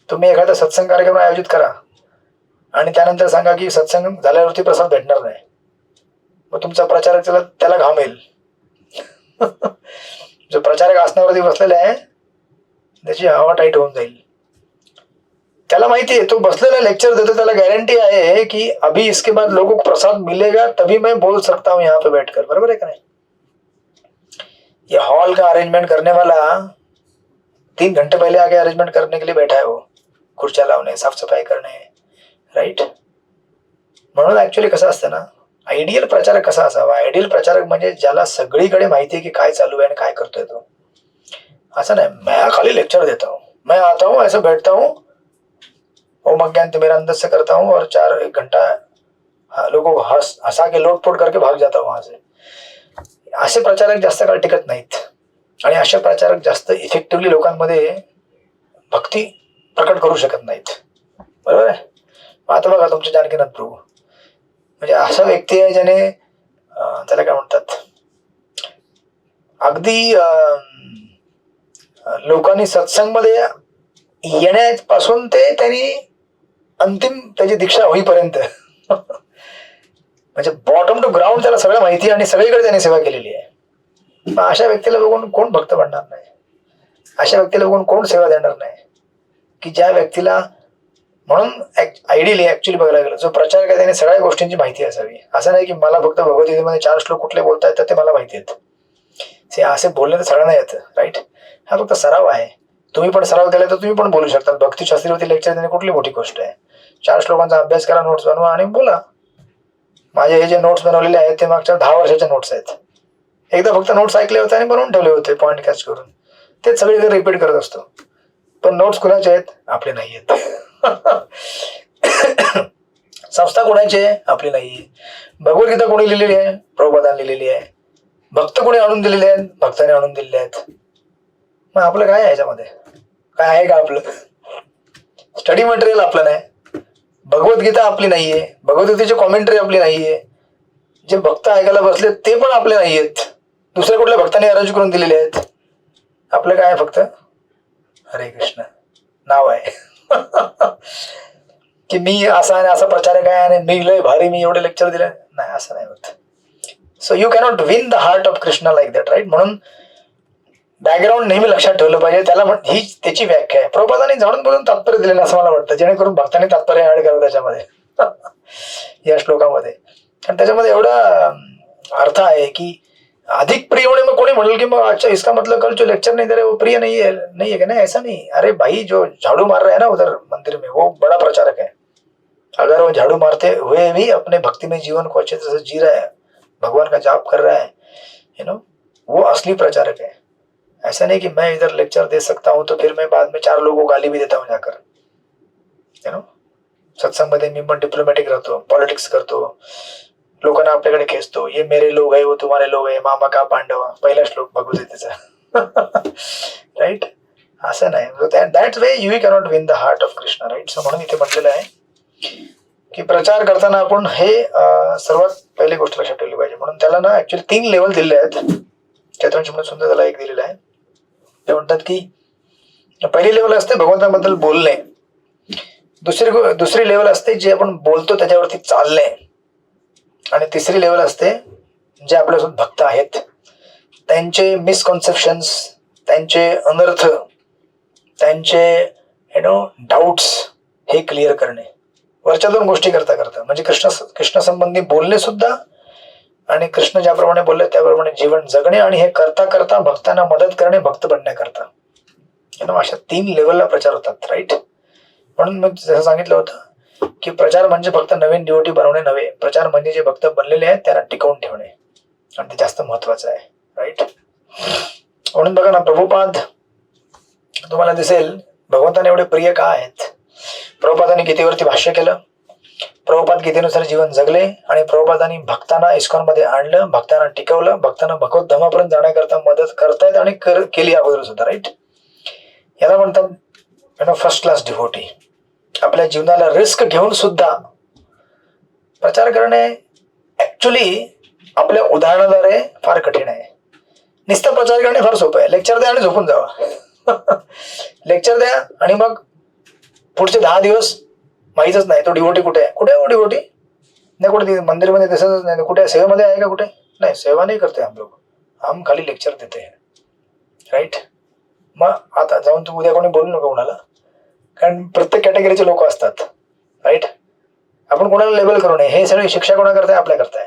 तुम्ही एखादा सत्संग कार्यक्रम आयोजित करा आणि त्यानंतर सांगा की सत्संग झाल्यावरती प्रसाद भेटणार नाही, मग तुमचा प्रचारक त्याला घाम येईल. जो प्रचारक आसनावरती बसलेला आहे त्याची हवा टाईट होऊन जाईल. त्याला माहिती आहे, तो बसलेला लेक्चर देतो, त्याला गॅरंटी आहे की अभी इसके बाद लोगों को प्रसाद मिलेगा तभी मैं बोल सकता हूँ यहाँ पे बैठकर. बराबर है का नहीं. ये हॉल का अरेंजमेंट करने वाला 3 घंटे पहले आके अरेंजमेंट करने के लिए बैठा है, वो खुर्च्या लावणे, साफसफाई करणे, राईट. म्हणून ऍक्च्युअली कसं असतं ना, आयडियल प्रचारक कसा असावा. आयडियल प्रचारक म्हणजे ज्याला सगळीकडे माहिती आहे की काय चालू आहे आणि काय करतोय तो. असं नाही मैं खाली लेक्चर देता हूँ, मैं आता हूँ, ऐसे बैठता हूँ, ओम अज्ञान मेरा अंदर से करता हूँ और 1 घंटा लोगों को हंसा के लोटपोट करके भाग जाता हूँ वहां से. असे प्रचारक जास्त काळ टिकत नाहीत आणि असे प्रचारक जास्त इफेक्टिव्हली लोकांमध्ये भक्ती प्रकट करू शकत नाहीत. बरोबर आहे. आता बघा तुमचे जानकीनाथ प्रभू म्हणजे असा व्यक्ती आहे ज्याने त्याला काय म्हणतात, अगदी लोकांनी सत्संगमध्ये येण्यापासून ते त्यांनी अंतिम त्याची दीक्षा होईपर्यंत म्हणजे बॉटम टू ग्राउंड त्याला सगळं माहिती आणि सगळीकडे त्याने सेवा केलेली आहे. मग अशा व्यक्तीला बघून कोण भक्त बनणार नाही? अशा व्यक्तीला बघून कोण सेवा देणार नाही? की ज्या व्यक्तीला, म्हणून आयडियली ऍक्च्युली बघायला गेलं जो प्रचारक आहे त्याने सगळ्या गोष्टींची माहिती असावी. असं नाही की मला फक्त भगवद्गीतेमध्ये 4 श्लोक कुठले बोलता येतात ते मला माहिती आहेत. असे बोलणे तर सगळ्यांना येतं, राईट. हा फक्त सराव आहे. तुम्ही पण सराव केला तर तुम्ही पण बोलू शकता. भक्तिशास्त्रीवरती लेक्चर देणे कुठली मोठी गोष्ट आहे? 4 श्लोकांचा अभ्यास करा, नोट्स बनवा आणि बोला. माझे हे जे नोट्स बनवलेले आहेत ते मागच्या 10 वर्षाच्या नोट्स आहेत. एकदा फक्त नोट्स ऐकले होते आणि बनवून ठेवले होते पॉईंट कॅच करून, तेच सगळीकडे रिपीट करत असतो. पण नोट्स कुणाचे आहेत? आपले नाही आहेत. संस्था कोणाची आहे? आपली नाहीये. भगवद्गीता कोणी लिहिलेली आहे? प्रभुपादांनी लिहिलेली आहे. भक्त कोणी आणून दिलेले आहेत? भक्ताने आणून दिलेले आहेत. मग आपलं काय आहे याच्यामध्ये? काय आहे का आपलं? स्टडी मटेरियल आपलं नाही, भगवद्गीता आपली नाहीये, भगवद्गीतेची कॉमेंट्री आपली नाहीये, जे भक्त ऐकायला बसले ते पण आपले नाहीयेत, दुसऱ्या कुठल्या भक्तांनी अरेंज करून दिलेले आहेत. आपलं काय आहे? फक्त हरे कृष्ण नाव आहे. की मी असा आणि असा प्रचारक आहे आणि मी लय भारी, मी एवढे लेक्चर दिले नाही, असं नाही होत. So you cannot win the heart of Krishna like that, right. म्हणून बॅकग्राऊंड नेहमी लक्षात ठेवलं पाहिजे. त्याला ही त्याची व्याख्या आहे. प्रभुपादांनी जाणून बोलून तात्पर्य दिलेलं असं मला वाटतं, जेणेकरून भक्तांनी तात्पर्य ऍड करावं त्याच्यामध्ये या श्लोकामध्ये. आणि त्याच्यामध्ये एवढा अर्थ आहे की अधिक प्रिय होणे. मग कोणी म्हणेल की मग अच्छा इसका मतलब कल जो लेक्चर नहीं दे रहे वो प्रिय नहीं है क्या? नहीं, ऐसा नहीं. अरे भाई जो झाड़ू मार रहा है ना उधर मंदिर में, वो बड़ा प्रचारक है. अगर वो झाड़ू मारते हुए भी अपने भक्ति में जीवन को अच्छे तरह से जी रहा है, भगवान का जाप कर रहा है, वो असली प्रचारक है. ऐसा नहीं कि मैं इधर लेक्चर दे सकता हूं तो फिर मैं बाद में 4 लोगों को गाली भी देता हूं जाकर. सत्संग मध्ये मी पण डिप्लोमॅटिक राहतो, पॉलिटिक्स करतो, लोकांना आपल्याकडे खेचतो. ये मेरे लोग है, वो तुम्हारे लोग है, मामा का पांडव, पहिला श्लोक भगवद्गीतेचा. राईट. असं नाही. That way you cannot win the heart of Krishna, right. So म्हणून इथे म्हटलेलं आहे की प्रचार करताना आपण हे सर्वात पहिली गोष्ट लक्षात ठेवली पाहिजे. म्हणून त्याला ना ऍक्च्युली 3 लेवल दिले आहेत. चैतन्य म्हणून सुद्धा त्याला एक दिलेला आहे. ते म्हणतात की पहिली लेवल असते भगवंताबद्दल बोलणे, दुसरी लेवल असते जे आपण बोलतो त्याच्यावरती चालणे, आणि तिसरी लेवल असते जे आपल्यासोबत भक्त आहेत त्यांचे मिसकॉन्सेप्शन्स, त्यांचे अनर्थ, त्यांचे डाऊट्स हे क्लिअर करणे. वरच्या 2 गोष्टी करता करता म्हणजे कृष्ण संबंधी बोलणे सुद्धा आणि कृष्ण ज्याप्रमाणे बोलले त्याप्रमाणे जीवन जगणे, आणि हे करता करता भक्तांना मदत करणे भक्त बनण्याकरता. अशा 3 लेवलला प्रचार होतात, राईट. म्हणून मी जसं सांगितलं होतं की प्रचार म्हणजे फक्त नवीन डिओटी बनवणे नव्हे, प्रचार म्हणजे जे भक्त बनलेले आहेत त्यांना टिकवून ठेवणे, आणि ते जास्त महत्वाचं आहे, राईट. म्हणून बघा ना, प्रभुपाद तुम्हाला दिसेल भगवंतांना एवढे प्रिय का आहेत. प्रभुपादांनी गीतेवरती भाष्य केलं, प्रभुपाद गीतेनुसार जीवन जगले, आणि प्रभुपादांनी भक्तांना इस्कॉनमध्ये आणलं, भक्तांना टिकवलं, भक्तांना भगवत धामापर्यंत जाण्याकरता मदत करतायत आणि केली अगोदर सुद्धा, राईट. याला म्हणतात फर्स्ट क्लास डिव्होटी. आपल्या जीवनाला रिस्क घेऊन सुद्धा प्रचार करणे ऍक्च्युली आपल्या उदाहरणाद्वारे फार कठीण आहे. नुसतं प्रचार करणे फार सोपं आहे. लेक्चर द्या आणि झोपून जावा. लेक्चर द्या आणि मग पुढचे 10 दिवस माहीतच नाही तो डिव्होटी कुठे आहे. कुठे आहे डिव्होटी? नाही कुठे मंदिरमध्ये दिसतच नाही. कुठे सेवेमध्ये आहे का? कुठे नाही. सेवा नाही करते हम लोग, हम खाली लेक्चर देते हैं, राईट. मग आता जाऊन तू उद्या कोणी बोलू नका कोणाला, कारण प्रत्येक कॅटेगरीचे लोक असतात, राईट. आपण कोणाला लेबल करू नये. हे सगळी शिक्षा कोणा करताय? आपल्या करताय.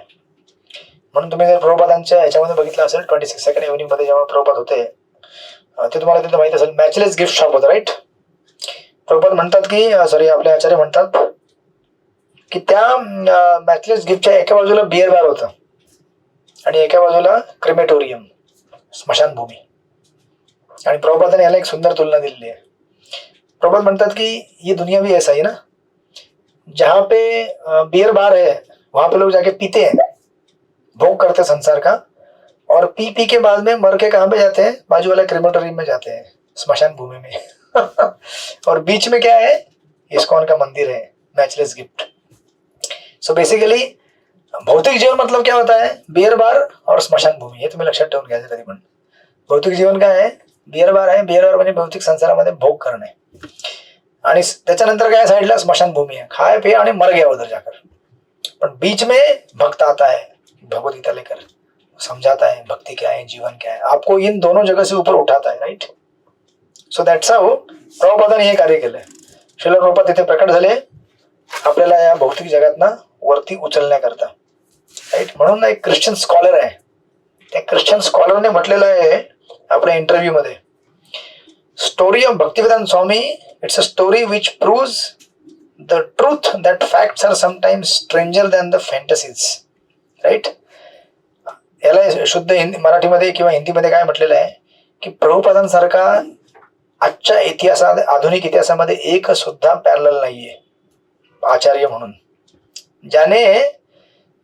म्हणून तुम्ही जर प्रभुपादांच्या ह्याच्यामध्ये बघितलं असेल 26nd इव्हनिंग मध्ये जेव्हा प्रभुपाद होते ते तुम्हाला तिथे माहित असेल मॅचलेस गिफ्ट शॉप होतं, राईट. प्रभुपाद म्हणतात की आपले आचार्य म्हणतात की त्या मॅचलेस गिफ्टच्या एका बाजूला बिअर बार होतं आणि एका बाजूला क्रिमेटोरियम, स्मशानभूमी. आणि प्रभुपादाने याला एक सुंदर तुलना दिलेली आहे. प्रभुपाद म्हणतात की ये दुनिया भी ऐसा ही ना, जहाँ पे बियर बार है वहां पे लोग जाके पीते हैं, भोग करते संसार का, और पी के बाद में मर के कहाँ पे जाते हैं? बाजू वाले क्रेमेटोरियम में जाते हैं, स्मशान भूमि में। और बीच में क्या है? इस्कॉन का मंदिर है, मैचलेस गिफ्ट। सो बेसिकली भौतिक जीवन मतलब क्या होता है? बियर बार और स्मशान भूमी. हे तुम्ही लक्षात ठेवून घ्या कधी पण. भौतिक जीवन काय आहे? बियर बार आहे. बियर बार म्हणजे भौतिक संसारामध्ये भोग करणे, आणि त्याच्यानंतर काय साइडला स्मशान भूमी है, खाए पिए आणि मर गया उधर जाकर. पर बीच में भक्त आता है, भगवत गीता लेकर समझाता है भक्ति क्या है, जीवन क्या है, आपको इन दोनों जगह से ऊपर उठाता है. राइट. सो दॅट्स हाऊ प्रभुपादाने हे कार्य केलं. श्रील प्रभुपाद तिथे प्रकट झाले आपल्याला या भौतिक जगातना वरती उचलण्याकरता. राईट. म्हणून एक ख्रिश्चन स्कॉलर आहे, त्या ख्रिश्चन स्कॉलरने म्हटलेलं आहे आपल्या इंटरव्ह्यू मध्ये, story of Bhaktivedanta Swami it's a story which proves the truth that facts are sometimes stranger than the fantasies. Right. याला शुद्ध मराठीमध्ये किंवा हिंदीमध्ये काय म्हटलेलं आहे की प्रभुपादांसारखा आजच्या इतिहासात, आधुनिक इतिहासामध्ये एक सुद्धा पॅरलल नाहीये आचार्य म्हणून, ज्याने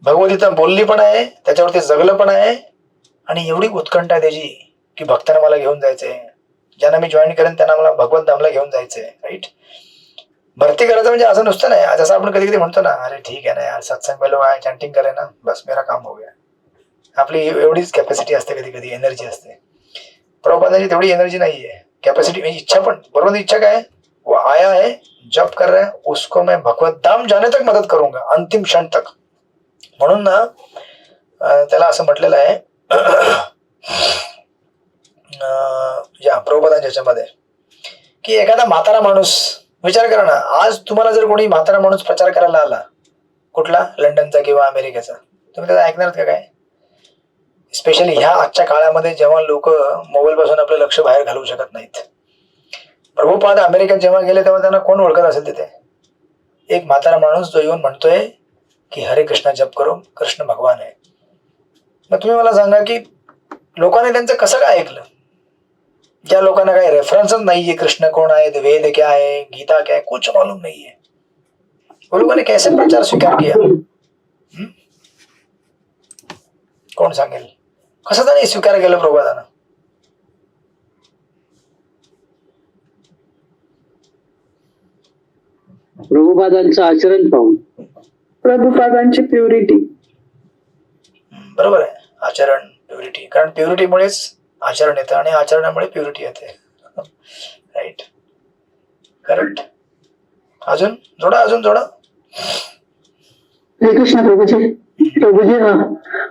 भगवद्गीता बोलली पण आहे, त्याच्यावरती जगलं पण आहे, आणि एवढी उत्कंठ आहे त्याची की भक्तांना मला घेऊन जायचंय, ज्यांना मी जॉईन करेन त्यांना मला भगवत धामला घेऊन जायचंय. राईट. भरती करायचं म्हणजे असं नुसतं नाही, जसं आपण कधी कधी म्हणतो ना, अरे ठीक आहे ना यार, सत्संग में लोग आए, चॅन्टिंग करे ना, बस मेरा काम हो गया. आपली एवढीच कॅपॅसिटी असते, कधी कधी एनर्जी असते. प्रभुपादांची तेवढी एनर्जी नाहीये, कॅपॅसिटी म्हणजे इच्छा पण. बरोबर. इच्छा काय? वो आया है, जप कर रहा है, उसको मैं भगवत धाम जाने तक मदत करूंगा, अंतिम क्षण तक. म्हणून ना त्याला असं म्हटलेलं आहे या प्रभुपादांच्या याच्यामध्ये की एखादा म्हातारा माणूस, विचार करा ना, आज तुम्हाला जर कोणी म्हातारा माणूस प्रचार करायला आला, कुठला, लंडनचा किंवा अमेरिकेचा, तुम्ही त्याचा ऐकणार का काय? स्पेशली ह्या आजच्या काळामध्ये जेव्हा लोक मोबाईल पासून आपलं लक्ष बाहेर घालवू शकत नाहीत. प्रभुपाद अमेरिकेत जेव्हा गेले तेव्हा त्यांना कोण ओळखत असेल तिथे? एक म्हातारा माणूस जो येऊन म्हणतोय की हरे कृष्ण जप करो, कृष्ण भगवान आहे. मग तुम्ही मला सांगा की लोकांनी त्यांचं कसं काय ऐकलं? ज्या लोकांना काही रेफरन्सच नाहीये, कृष्ण कोण आहे, वेद क्या है, गीता क्या है, कुछ मालूम नहीं है, वो लोगों ने कैसे प्रचार स्वीकार किया? कोण सांगेल? कसं त्याने स्वीकार केलं प्रभुपादानं? प्रभुपादांचं आचरण पाहून, प्रभुपादांची प्युरिटी. बरोबर आहे. आचरण, प्युरिटी. कारण प्युरिटीमुळेच आचरण येतं आणि आचरणामुळे प्युरिटी येते. राईट. करेक्ट. अजून जोडा. श्रीकृष्ण प्रभूजी.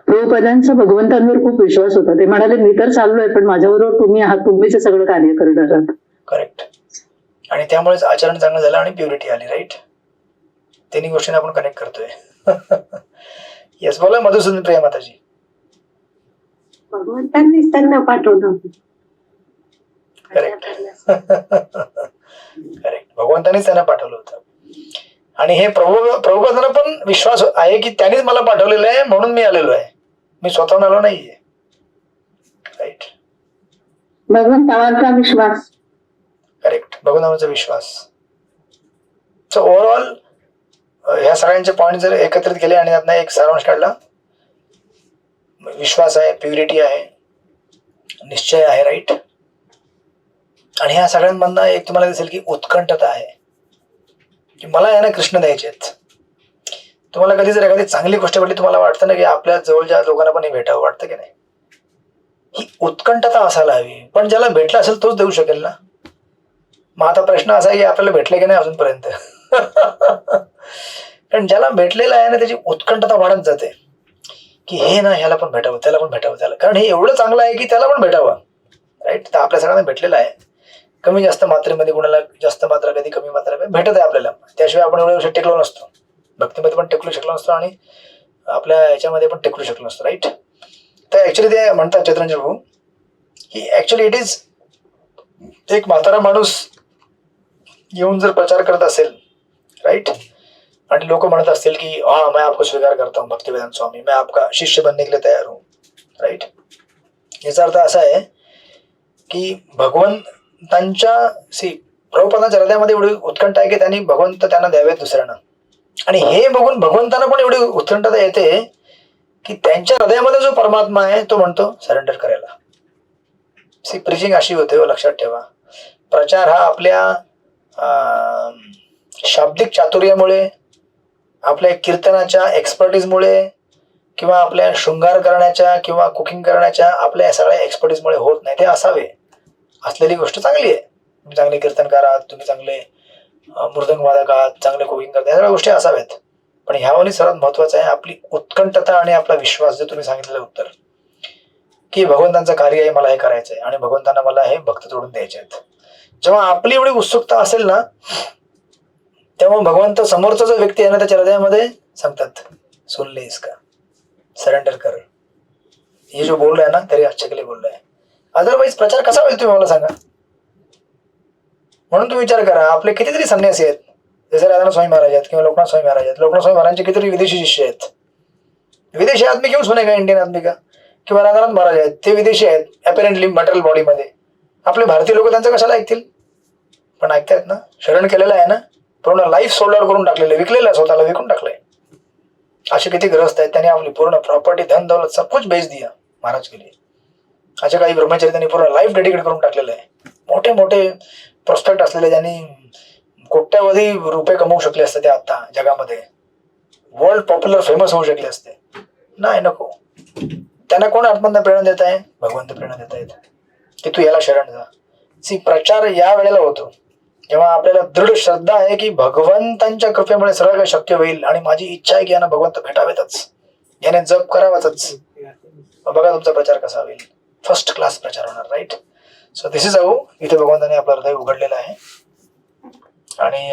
प्रभुपादांचा भगवंतांवर खूप विश्वास होता. ते म्हणाले मी तर चाललोय, पण माझ्याबरोबर तुम्ही आहात, तुम्हीच हे सगळं कार्य करणार आहात. करेक्ट. आणि त्यामुळेच आचरण चांगलं झालं आणि प्युरिटी आली. राईट. तिन्ही गोष्टींना आपण कनेक्ट करतोय. येस, बोला मधुसूदन प्रिया माताजी. भगवंतांनीच त्यांना पाठवलं. करेक्ट. करेक्ट. भगवंतानीच त्यांना पाठवलं होतं. आणि हे प्रभुपादांना पण विश्वास आहे की त्यांनीच मला पाठवलेलं आहे, म्हणून मी आलेलो आहे, मी स्वतःहून आलो नाहीये. राईट. भगवंतांचा विश्वास. करेक्ट. भगवंतांचा विश्वास. सो ओव्हरऑल ह्या सगळ्यांचे पॉइंट जर एकत्रित केले आणि त्यातनं एक सारांश काढला, विश्वास आहे, प्युरिटी आहे, निश्चय आहे. राईट. आणि ह्या सगळ्यांमधनं एक तुम्हाला दिसेल की उत्कंठता आहे की मला यानं कृष्ण द्यायचे आहेत. तुम्हाला कधी जर एखादी चांगली गोष्ट भेटली, तुम्हाला वाटतं ना की आपल्या जवळच्या लोकांना पण हे भेटावं, वाटतं की नाही? ही उत्कंठता असायला हवी. पण ज्याला भेटला असेल तोच देऊ शकेल ना. मग आता प्रश्न असा आहे की आपल्याला भेटले की नाही अजूनपर्यंत? कारण ज्याला भेटलेलं आहे ना, त्याची उत्कंठता वाढत जाते की हे ना, ह्याला पण भेटावं, त्याला पण भेटावं, त्याला, कारण हे एवढं चांगलं आहे की त्याला पण भेटावं. राईट. तर आपल्या सगळ्यांना भेटलेलं आहे, कमी जास्त मात्रेमध्ये, कुणाला जास्त मात्रा, कधी कमी मात्रा भेटत आहे आपल्याला. त्याशिवाय आपण एवढ्या वर्ष टेकलो नसतो, भक्तीमध्ये पण टेकलू शकलो नसतो आणि आपल्या याच्यामध्ये पण टेकलू शकलो नसतो. राईट. तर ऍक्च्युली ते म्हणतात चैतन्य प्रभू की ऍक्च्युली इट इज, एक म्हातारा माणूस येऊन जर प्रचार करत असेल, राईट, आणि लोक म्हणत असतील की हाँ मैं आपको स्वीकार करता हूँ भक्तिवेदांत स्वामी, मैं आपका शिष्य बनने के लिए तैयार हूँ. राईट. याचा अर्थ असा आहे की भगवंतांच्या प्रभुपादांच्या हृदयामध्ये एवढी उत्कंठा आहे की त्यांनी भगवंत त्यांना द्यावेत दुसऱ्यांना. आणि हे बघून भगवंतांना पण एवढी उत्कंठता येते की त्यांच्या हृदयामध्ये जो परमात्मा आहे तो म्हणतो सरेंडर करायला. सी प्रिचिंग अशी होते हो, लक्षात ठेवा. प्रचार हा आपल्या शाब्दिक चातुर्यामुळे, आपल्या कीर्तनाच्या एक्सपर्टीजमुळे किंवा आपल्या शृंगार करण्याच्या किंवा कुकिंग करण्याच्या आपल्या सगळ्या एक्सपर्टीजमुळे होत नाही. ते असावे, असलेली गोष्ट चांगली आहे. तुम्ही चांगले कीर्तनकार आहात, तुम्ही चांगले मृदंग वादक आहात, चांगले कुकिंग करता, या सगळ्या गोष्टी असाव्यात. पण ह्यावरही सर्वात महत्वाचं आहे आपली उत्कंठता आणि आपला विश्वास. जे तुम्ही सांगितलेलं उत्तर की भगवंतांचं कार्य आहे, मला हे करायचंय आणि भगवंतांना मला हे भक्त जोडून द्यायचे आहेत. जेव्हा आपली एवढी उत्सुकता असेल ना, तेव्हा भगवंत समोरचा जो व्यक्ती आहे ना त्याच्या हृदयामध्ये सांगतात सुन ले इसका, सरेंडर कर. हे जो बोल रहा है ना तरी अच्छे के लिए बोल रहा है. अदरवाईज प्रचार कसा होईल तुम्ही मला सांगा. म्हणून तुम्ही विचार करा, आपले कितीतरी संन्यासी आहेत, जैसे राधानाथ स्वामी महाराज आहेत किंवा लोकनाथ स्वामी महाराज आहेत. लोकनाथ स्वामी महाराजांचे कितीतरी विदेशी शिष्य आहेत. विदेशी आदमी क्यों सुनेगा इंडियन आदमी का. किंवा राधानाथ महाराज आहेत, ते विदेशी आहेत अपेरेंटली मटेरियल बॉडीमध्ये. आपले भारतीय लोक त्यांचं कशाला ऐकतील. पण ऐकतायत ना, शरण केलेलं आहे ना, पूर्ण लाईफ सोल्ड आउट करून टाकलेलं, विकलेलं आहे, स्वतःला विकून टाकलंय. असे किती ग्रस्त आहेत, त्यांनी आपली पूर्ण प्रॉपर्टी, धन दौलत सब कुछ बेच दिया महाराज के लिए. असे काही ब्रह्मचारी त्यांनी पूर्ण लाईफ डेडिकेट करून टाकलेलं आहे. मोठे मोठे प्रोस्पेक्ट असलेले, ज्यांनी कोट्यावधी रुपये कमवू शकले असते ते आता जगामध्ये, वर्ल्ड पॉप्युलर फेमस होऊ शकले असते. नाही, नको. त्यांना कोण आत्मधन प्रेरणा देत आहे, भगवंत प्रेरणा देत आहेत की तू याला शरण जा. सी प्रचार या वेळेला होतो जेव्हा आपल्याला दृढ श्रद्धा आहे की भगवंतांच्या कृपेमुळे सगळं काही शक्य होईल आणि माझी इच्छा आहे की यांना भगवंत भेटावेतच, याने जप करावाच. बघा तुमचा प्रचार कसा होईल. फर्स्ट क्लास प्रचार होणार. Right. So this is how इथे भगवंताने आपलं हृदय उघडलेलं आहे. आणि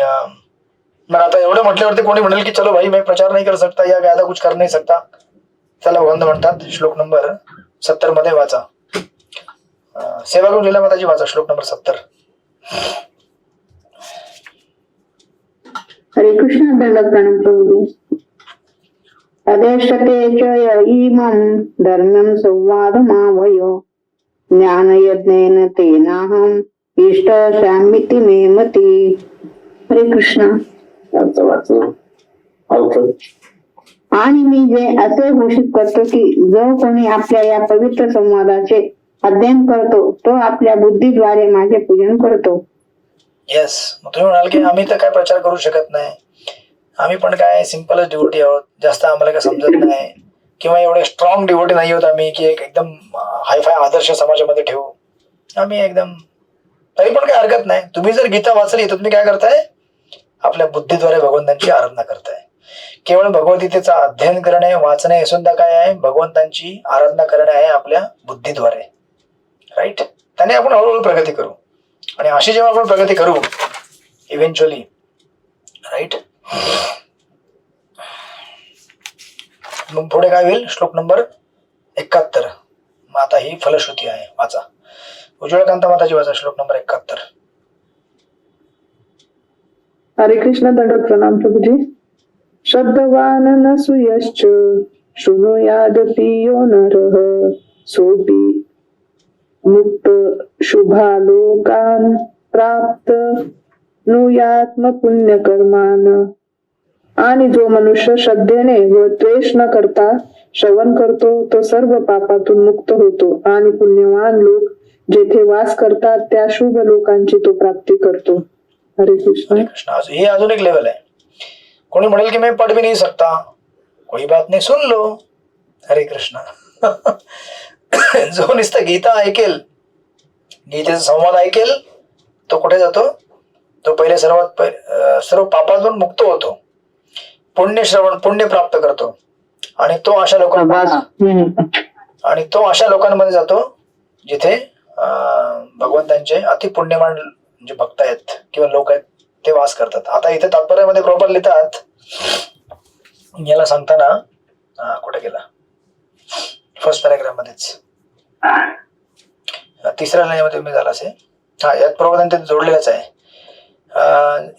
मग आता एवढं म्हटल्यावरती कोणी म्हणेल की चलो भाई मैं प्रचार नहीं कर सकता या ज्यादा कुछ कर नहीं सकता. त्याला भगवंत म्हणतात श्लोक नंबर 70 मध्ये वाचा. सेवा करून लीला माताची वाचा, श्लोक नंबर 70. हरे कृष्ण. दंडक प्रणाम प्रभू. अदेशते च इमं धर्म्यं संवादमावयो ज्ञानयज्ञेन तेनाहं इष्टशामिति मे मती. हरे कृष्ण. आणि मी जे असे घोषित करतो की जो कोणी आपल्या या पवित्र संवादाचे अध्ययन करतो तो आपल्या बुद्धीद्वारे माझे पूजन करतो. येस. मग तुम्ही म्हणाल की आम्ही तर काय प्रचार करू शकत नाही, आम्ही पण काय सिम्पलच डिवोटी आहोत, जास्त आम्हाला काय समजत नाही किंवा एवढे स्ट्रॉंग डिवोटी नाही आहोत आम्ही की एक एकदम हायफाय आदर्श समाजामध्ये ठेवू आम्ही एकदम. तरी पण काय हरकत नाही. तुम्ही जर गीता वाचली तर तुम्ही काय करताय, आपल्या बुद्धीद्वारे भगवंतांची आराधना करताय. केवळ भगवद्गीतेचा अध्ययन करणे, वाचणे हे सुद्धा काय आहे, भगवंतांची आराधना करणे आहे आपल्या बुद्धीद्वारे. राईट. त्याने आपण हळूहळू प्रगती करू आणि अशी जेव्हा आपण प्रगती करू इव्हेंच्युअली, राईट, मग पुढे काय होईल, श्लोक नंबर 71. मग आता ही फलश्रुती आहे, वाचा. उज्ज्वल कांता माताची वाचा, श्लोक नंबर 71. हरे कृष्ण. दंडक प्रणाम प्रभुजी. श्रद्धवान न सुयश्च शृणुयादपि यो नरः सोऽपि मुक्त शुभालोकान् प्राप्त नुयात्म पुण्य कर्मान. आणि जो मनुष्य श्रद्धेने व द्वेष न करता श्रवण करतो तो सर्व पापातून मुक्त होतो आणि पुण्यवान लोक जेथे वास करतात त्या शुभ लोकांची तो प्राप्ती करतो. हरे कृष्ण. हरे कृष्ण. ही अजून एक लेवल आहे. कोणी म्हणेल की मैं पढ़ भी नहीं सकता, कोई बात नहीं, सुन लो. हरे कृष्ण. जो नुसतं गीता ऐकेल, गीतेचा संवाद ऐकेल, तो कुठे जातो, तो पहिले सर्व पापातून मुक्त होतो, पुण्य प्राप्त करतो आणि तो अशा लोकांमध्ये जातो जिथे भगवंतांचे अति पुण्यवान जे भक्त आहेत किंवा लोक आहेत ते वास करतात. आता इथे तात्पर्यामध्ये प्रॉपर लिहितात, याला सांगताना कुठे गेला, फर्स्ट पॅराग्राफ मध्येच 3ऱ्या लाईनमध्ये मी झाला असे. यात प्रबोधन जोडलेलंच आहे.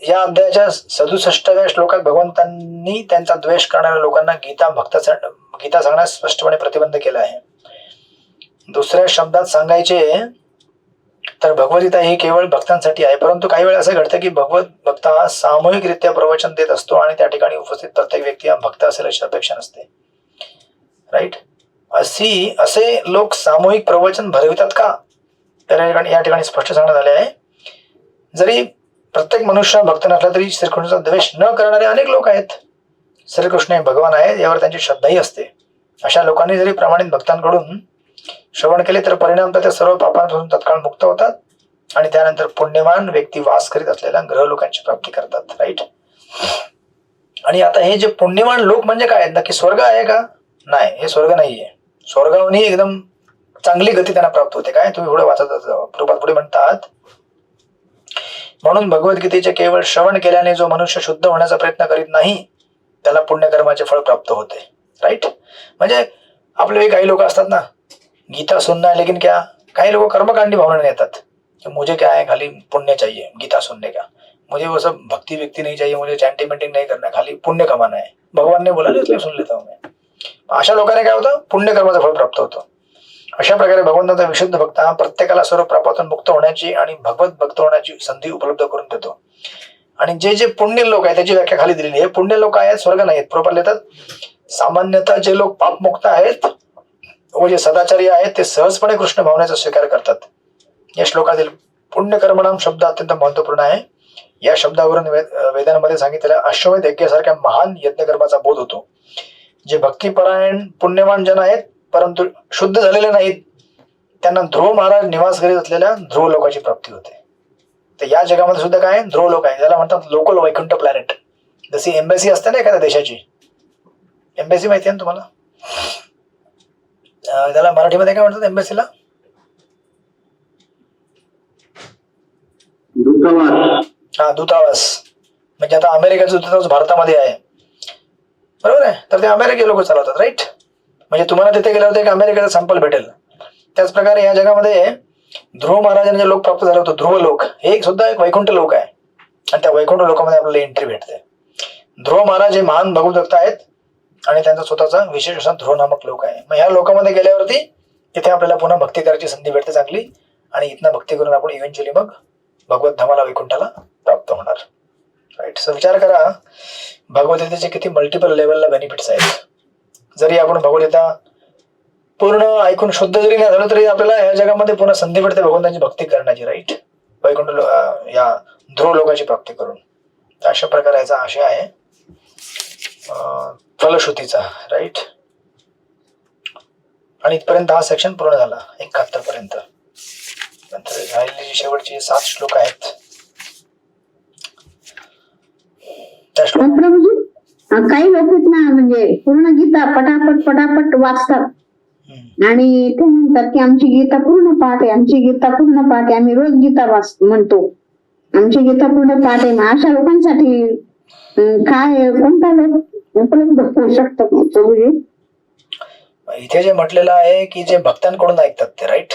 या अध्यायाच्या 67व्या श्लोकात भगवंतांनी त्यांचा द्वेष करणाऱ्या लोकांना गीता सांगण्यास स्पष्टपणे प्रतिबंध केला आहे. दुसऱ्या शब्दात सांगायचे तर भगवद्गीता ही केवळ भक्तांसाठी आहे, परंतु काही वेळा असं घडतं की भगवत भक्त हा सामूहिकरित्या प्रवचन देत असतो आणि त्या ठिकाणी उपस्थित प्रत्येक व्यक्ती हा भक्त असेल अशी अपेक्षा नसते. राईट. असे लोक सामूहिक प्रवचन भरवितात का, तर या ठिकाणी स्पष्ट सांगण्यात आले आहे. जरी प्रत्येक मनुष्य भक्त नसला तरी श्रीकृष्णाचा द्वेष न करणारे अनेक लोक आहेत. श्रीकृष्ण हे भगवान आहेत यावर त्यांची श्रद्धाही असते. अशा लोकांनी जरी प्रामाणिक भक्तांकडून श्रवण केले तर परिणाम ते सर्व पापांपासून तत्काळ मुक्त होतात आणि त्यानंतर पुण्यवान व्यक्ती वास करीत असलेल्या ग्रह लोकांची प्राप्ती करतात. राईट. आणि आता हे जे पुण्यवान लोक म्हणजे काय, नक्की स्वर्ग आहे का? नाही, हे स्वर्ग नाहीये. स्वर्गाहूनही एकदम चांगली गती त्यांना प्राप्त होते. काय तुम्ही पुढे वाचत प्रभुपाद पुढे म्हणतात, म्हणून भगवद्गीतेचे केवळ श्रवण केल्याने जो मनुष्य शुद्ध होण्याचा प्रयत्न करीत नाही त्याला पुण्यकर्माचे फळ प्राप्त होते. राईट. म्हणजे आपले काही लोक असतात ना, गीता सुनना है लेकिन क्या, काही लोक कर्मकांडी भावना येतात, मुझे क्या है खाली पुण्य चाहिए गीता सुनने का, मुझे वो सब भक्ति व्यक्ति नहीं चाहिए, मुझे चैंटिंग मेंटिंग नहीं करना, खाली पुण्य कमाना है, भगवान ने बोला इसलिए सुन लेता हूं मैं. अशा लोकांना काय होतं, पुण्यकर्माचं फळ प्राप्त होतं. अशा प्रकारे भगवंताचा विशुद्ध भक्त हा प्रत्येकाला सर्व पापातून मुक्त होण्याची आणि भगवत भक्त होण्याची संधी उपलब्ध करून देतो. आणि जे पुण्य लोक आहेत त्याची व्याख्या खाली दिलेली आहे. पुण्य लोक आहेत, स्वर्ग नाहीत. प्रभुपाद लिहितात, सामान्यतः जे लोक पापमुक्त आहेत व जे सदाचारी आहेत ते सहजपणे कृष्ण भावनेचा स्वीकार करतात. या श्लोकातील पुण्यकर्मणाम शब्द अत्यंत महत्वपूर्ण आहे. या शब्दावरून वेदांमध्ये सांगितलेल्या अश्वमेध यज्ञासारख्या महान यज्ञकर्माचा बोध होतो. जे भक्तिपरायण पुण्यवान जन आहेत परंतु शुद्ध झालेले नाहीत त्यांना ध्रुव महाराज निवास करीत असलेल्या ध्रुव लोकाची प्राप्ती होते. तर या जगामध्ये सुद्धा काय ध्रुव लोक आहे, ज्याला म्हणतात लोकल वैकुंठ प्लॅनेट. जशी एम्बेसी असते ना एखाद्या देशाची, एम्बेसी माहिती आहे ना तुम्हाला, त्याला मराठीमध्ये काय म्हणतात एम्बेसीला? हा, दूतावास. म्हणजे आता अमेरिकेचं दूतावास भारतामध्ये आहे, बरोबर आहे, तर ते अमेरिकी लोक चालवतात. राईट. म्हणजे तुम्हाला तिथे गेल्यावर एक अमेरिकेचा सॅम्पल भेटेल. त्याच प्रकारे या जगामध्ये ध्रुव महाराजांना जे लोक प्राप्त झाले होते, ध्रुव लोक, हे सुद्धा एक वैकुंठ लोक आहे आणि त्या वैकुंठ लोकांमध्ये आपल्याला एंट्री भेटते. ध्रुव महाराज हे महान भगवत भक्त आहेत आणि त्यांचा स्वतःचा विशेष असा ध्रुव नामक लोक आहे. मग ह्या लोकांमध्ये गेल्यावरती तिथे आपल्याला पुन्हा भक्ती करायची संधी भेटते चांगली, आणि इथनं भक्ती करून आपण इव्हेंच्युअली मग भगवत धामाला वैकुंठाला प्राप्त होणार. राईट. सो विचार करा भगवद्गीतेचे किती मल्टिपल लेवलला बेनिफिट्स आहेत. जरी आपण भगवद्गीता पूर्ण ऐकून शुद्ध जरी नाही झालं तरी आपल्याला या जगामध्ये पुन्हा संधी भेटते भगवंताची भक्ती करण्याची. राईट. वैकुंठ या ध्रुव लोकांची प्राप्ती करून. अशा प्रकारे याचा आशय आहे फलश्रुतीचा. राईट. आणि इथपर्यंत हा सेक्शन पूर्ण झाला 71 पर्यंत. नंतर राहिलेली शेवटचे 7 श्लोक आहेत. त्या श्लोक प्रभूजी, काही लोक आहेत ना, म्हणजे पूर्ण गीता पटापट वाचतात आणि ते म्हणतात की आमची गीता पूर्ण पाठ आहे, आमची गीता पूर्ण पाठ आहे, आम्ही रोज गीता म्हणतो, आमची गीता पूर्ण पाठ आहे. अशा लोकांसाठी काय कोणता लोक उपलब्ध होऊ शकतात प्रभूजी? इथे जे म्हटलेलं आहे की जे भक्तांकडून ऐकतात ते. राईट.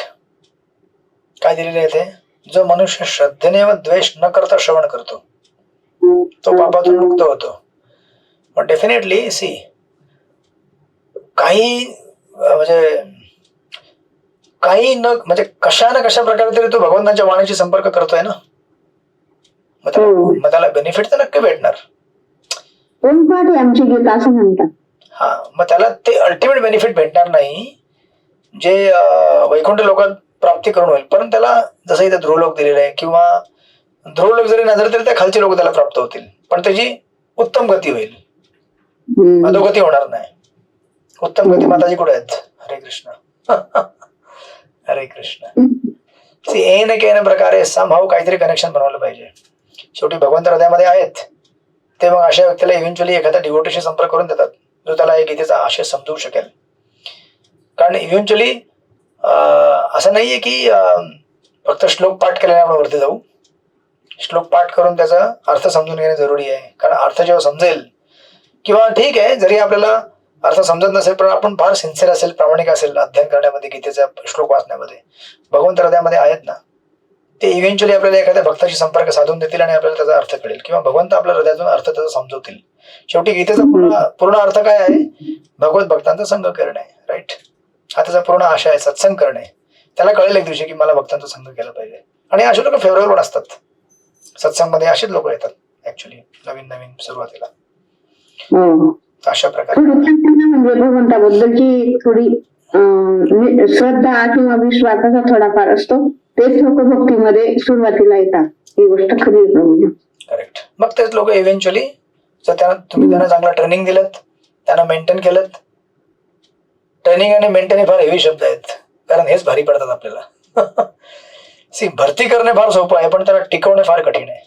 काय दिलेले आहे ते, जो मनुष्य श्रद्धेने व द्वेष न करता श्रवण करतो तो पापातून मुक्त होतो. पण डेफिनेटली सी काही म्हणजे कशा ना कशा प्रकारे तरी तो भगवंतांच्या वाणीशी संपर्क करतोय ना, मग त्याला बेनिफिट तर नक्की भेटणार. कोण पाठ आहे आमची गीता असं म्हणतात. हा, मग त्याला ते अल्टिमेट बेनिफिट भेटणार नाही जे वैकुंठ लोकात प्राप्ती करून होईल. पण त्याला जसं इथे ध्रुवलोक दिलेलं आहे किंवा ध्रुवलोक जरी नजर तरी त्या खालचे लोक त्याला प्राप्त होतील, पण त्याची उत्तम गती होईल, अधोगती होणार नाही. उत्तम गती माताजी कुठे आहेत? हरे कृष्ण. हरे कृष्ण. एन केन प्रकारे समहाऊ काहीतरी कनेक्शन बनवलं पाहिजे. शेवटी भगवंत हृदयामध्ये आहेत ते मग अशा व्यक्तीला इव्हेंच्युअली एखाद्या डिवोटीशी संपर्क करून देतात जो त्याला एक गीतेचा आशय समजू शकेल. कारण इव्हेंच्युअली असं नाहीये की फक्त श्लोक पाठ केल्याने आपण वरती जाऊ. श्लोक पाठ करून त्याचा अर्थ समजून घेणे जरुरी आहे. कारण अर्थ जेव्हा समजेल, किंवा ठीक आहे जरी आपल्याला अर्थ समजत नसेल पण आपण फार सिन्सिअर असेल, प्रामाणिक असेल अध्ययन करण्यामध्ये, गीतेचा श्लोक वाचण्यामध्ये, भगवंत हृदयामध्ये आहेत ना, ते इव्हेंच्युअली आपल्याला एखाद्या भक्ताशी संपर्क साधून देतील आणि आपल्याला त्याचा अर्थ कळेल किंवा भगवंत आपल्या हृदयातून अर्थ त्याचा समजवतील. शेवटी गीतेचा पूर्ण अर्थ काय आहे? भगवत भक्तांचा संग करणे. राईट. हा त्याचा पूर्ण आशा आहे, सत्संग करणे. त्याला कळेल एक दिवशी की मला भक्तांचा संग केला पाहिजे. आणि असे लोक फेवरेबल पण असतात सत्संगमध्ये. असेच लोक येतात ऍक्च्युअली नवीन सुरुवातीला. अशा प्रकारे थोडी प्रार्थना म्हणजे भगवंताबद्दलची थोडी श्रद्धा किंवा विश्वासाचा थोडाफार असतो. तेच लोक भक्तीमध्ये सुरुवातीला येतात. ही गोष्ट खरी आहे प्रभूजी. करेक्ट. मग तेच लोक इव्हेंच्युअली जर तुम्ही त्यांना चांगलं ट्रेनिंग दिलं, त्यांना मेंटेन केलं. ट्रेनिंग आणि मेंटेन हे फार हेवी शब्द आहेत, कारण हेच भारी पडतात आपल्याला. सी भरती करणे फार सोपं आहे, पण त्याला टिकवणे फार कठीण आहे.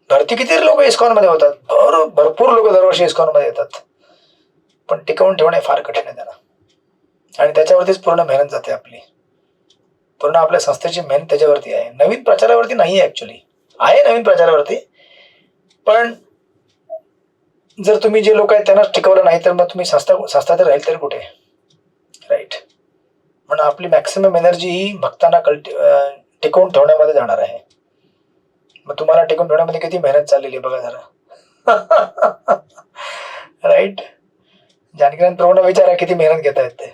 भरती किती लोक इस्कॉन मध्ये होतात, भरपूर लोक दरवर्षी इस्कॉन मध्ये येतात, पण टिकवून ठेवणे फार कठीण आहे त्याला. आणि त्याच्यावरतीच पूर्ण मेहनत जाते आपली. पूर्ण आपल्या संस्थेची मेहनत त्याच्यावरती आहे. नवीन प्रचारावरती नाही आहे. ऍक्च्युली आहे नवीन प्रचारावरती, पण जर तुम्ही जे लोक आहेत त्यांना टिकवलं नाही तर मग तुम्ही संस्था तर राहील तरी कुठे, राईट. म्हणून आपली मॅक्सिमम एनर्जी ही भक्तांना टिकवून ठेवण्यामध्ये जाणार आहे. मग तुम्हाला टिकवून ठेवण्यामध्ये किती मेहनत चाललेली आहे बघा जरा. राईट. जानकीनंद प्रभूंना विचारा किती मेहनत घेत आहेत ते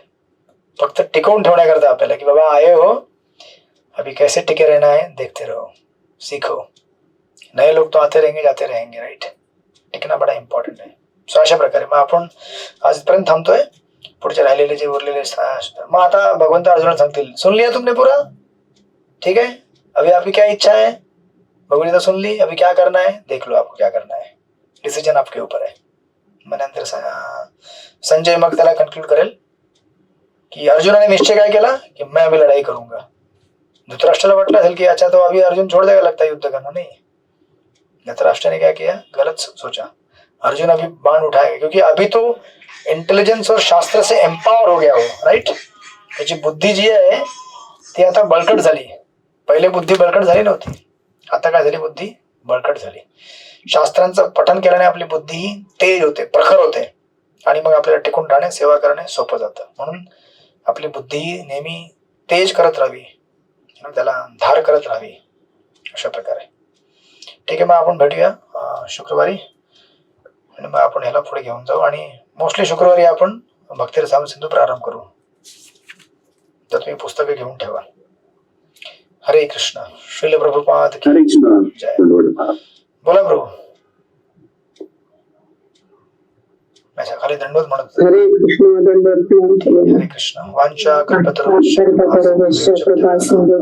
फक्त टिकवून ठेवण्याकरता आपल्याला, की बाबा आए हो अभी कैसे टिके रहना है, देखते रहो, सीखो. नए लोग तो आते रहेंगे जाते रहेंगे, राईट. टिकणं बडा इम्पॉर्टंट आहे. सो अशा प्रकारे मग आपण आजपर्यंत थांबतोय. पुढचे राहिलेले जे उरलेले मग आता भगवंत अर्जुन सांगतील, सुन लिया तुमने पूरा, ठीक है, अभी आपकी क्या इच्छा है, भगवत सुन ली, अभी क्या करना है, देख लो आपको क्या करना है, डिसिजन आपके ऊपर आहे. मग नंतर संजय मग त्याला कन्क्लूड करेल की अर्जुनाने निश्चय काय केला की मैं अभी लढाई करूंगा. धृतराष्ट्राला वाटलं असेल की अच्छा तो अभी अर्जुन छोड़ देगा लगता है युद्ध करना. नहीं, धृतराष्ट्र ने क्या किया, गलत सोचा. अर्जुन अभी बाण उठाएगा क्योंकि अभी तो इंटेलिजेंस और शास्त्र से एम्पावर हो गया हो, राईट. त्याची बुद्धी जी आहे ती आता बळकट झाली. पहिले बुद्धी बळकट झाली नव्हती, आता काय झाली, बुद्धी बळकट झाली. शास्त्रांचं पठन केल्याने आपली बुद्धी ही तेज होते, प्रखर होते, आणि मग आपल्याला टिकून राहणे, सेवा करणे सोपं जातं. म्हणून आपली बुद्धी नेहमी तेज करत राहावी, त्याला धार करत राहावी, अशा प्रकारे. ठीक आहे, मग आपण भेटूया शुक्रवारी, आणि मग आपण ह्याला पुढे घेऊन जाऊ. आणि मोस्टली शुक्रवारी आपण भक्तिरसाम सिंधू प्रारंभ करू. तर तुम्ही पुस्तकं घेऊन ठेवा. हरे कृष्ण. श्रील प्रभुपाद की जय. बोला प्रभू. अच्छा, खाली दंडवत म्हणत. हरे कृष्ण दंडवत. हरे कृष्ण. वांछा कल्पतरुश्च कृपा सिंधु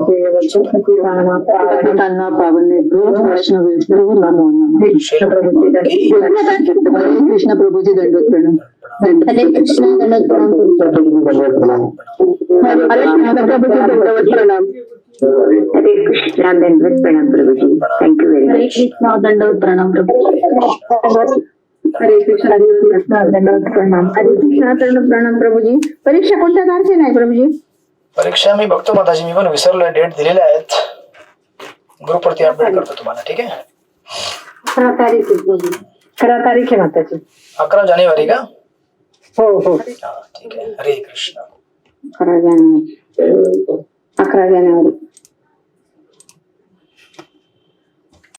कृष्ण प्रभूजी दंडवत प्रणाम. हरे कृष्ण दंडवत प्रणाम. हरे कृष्ण दंडवत प्रणाम Prabhuji. Thank you very much. Krishna दंडवत प्रणाम प्रभू. हरे कृष्ण दंडवत प्रणाम. हरे कृष्ण दंडवत प्रणाम प्रभूजी. परीक्षा कोणत्या तारखेला आहे प्रभूजी? परीक्षा मी बघतो माताजी, मी पण विसरलोय. डेट दिलेल्या आहेत, ग्रुपवरती अपडेट करतो तुम्हाला. ठीक आहे. 11 तारीख आहे प्रभूजी. 11 तारीख आहे माताजी. 11 जानेवारी का? हो हो. ठीक आहे. हरे कृष्ण. 11 जानेवारी.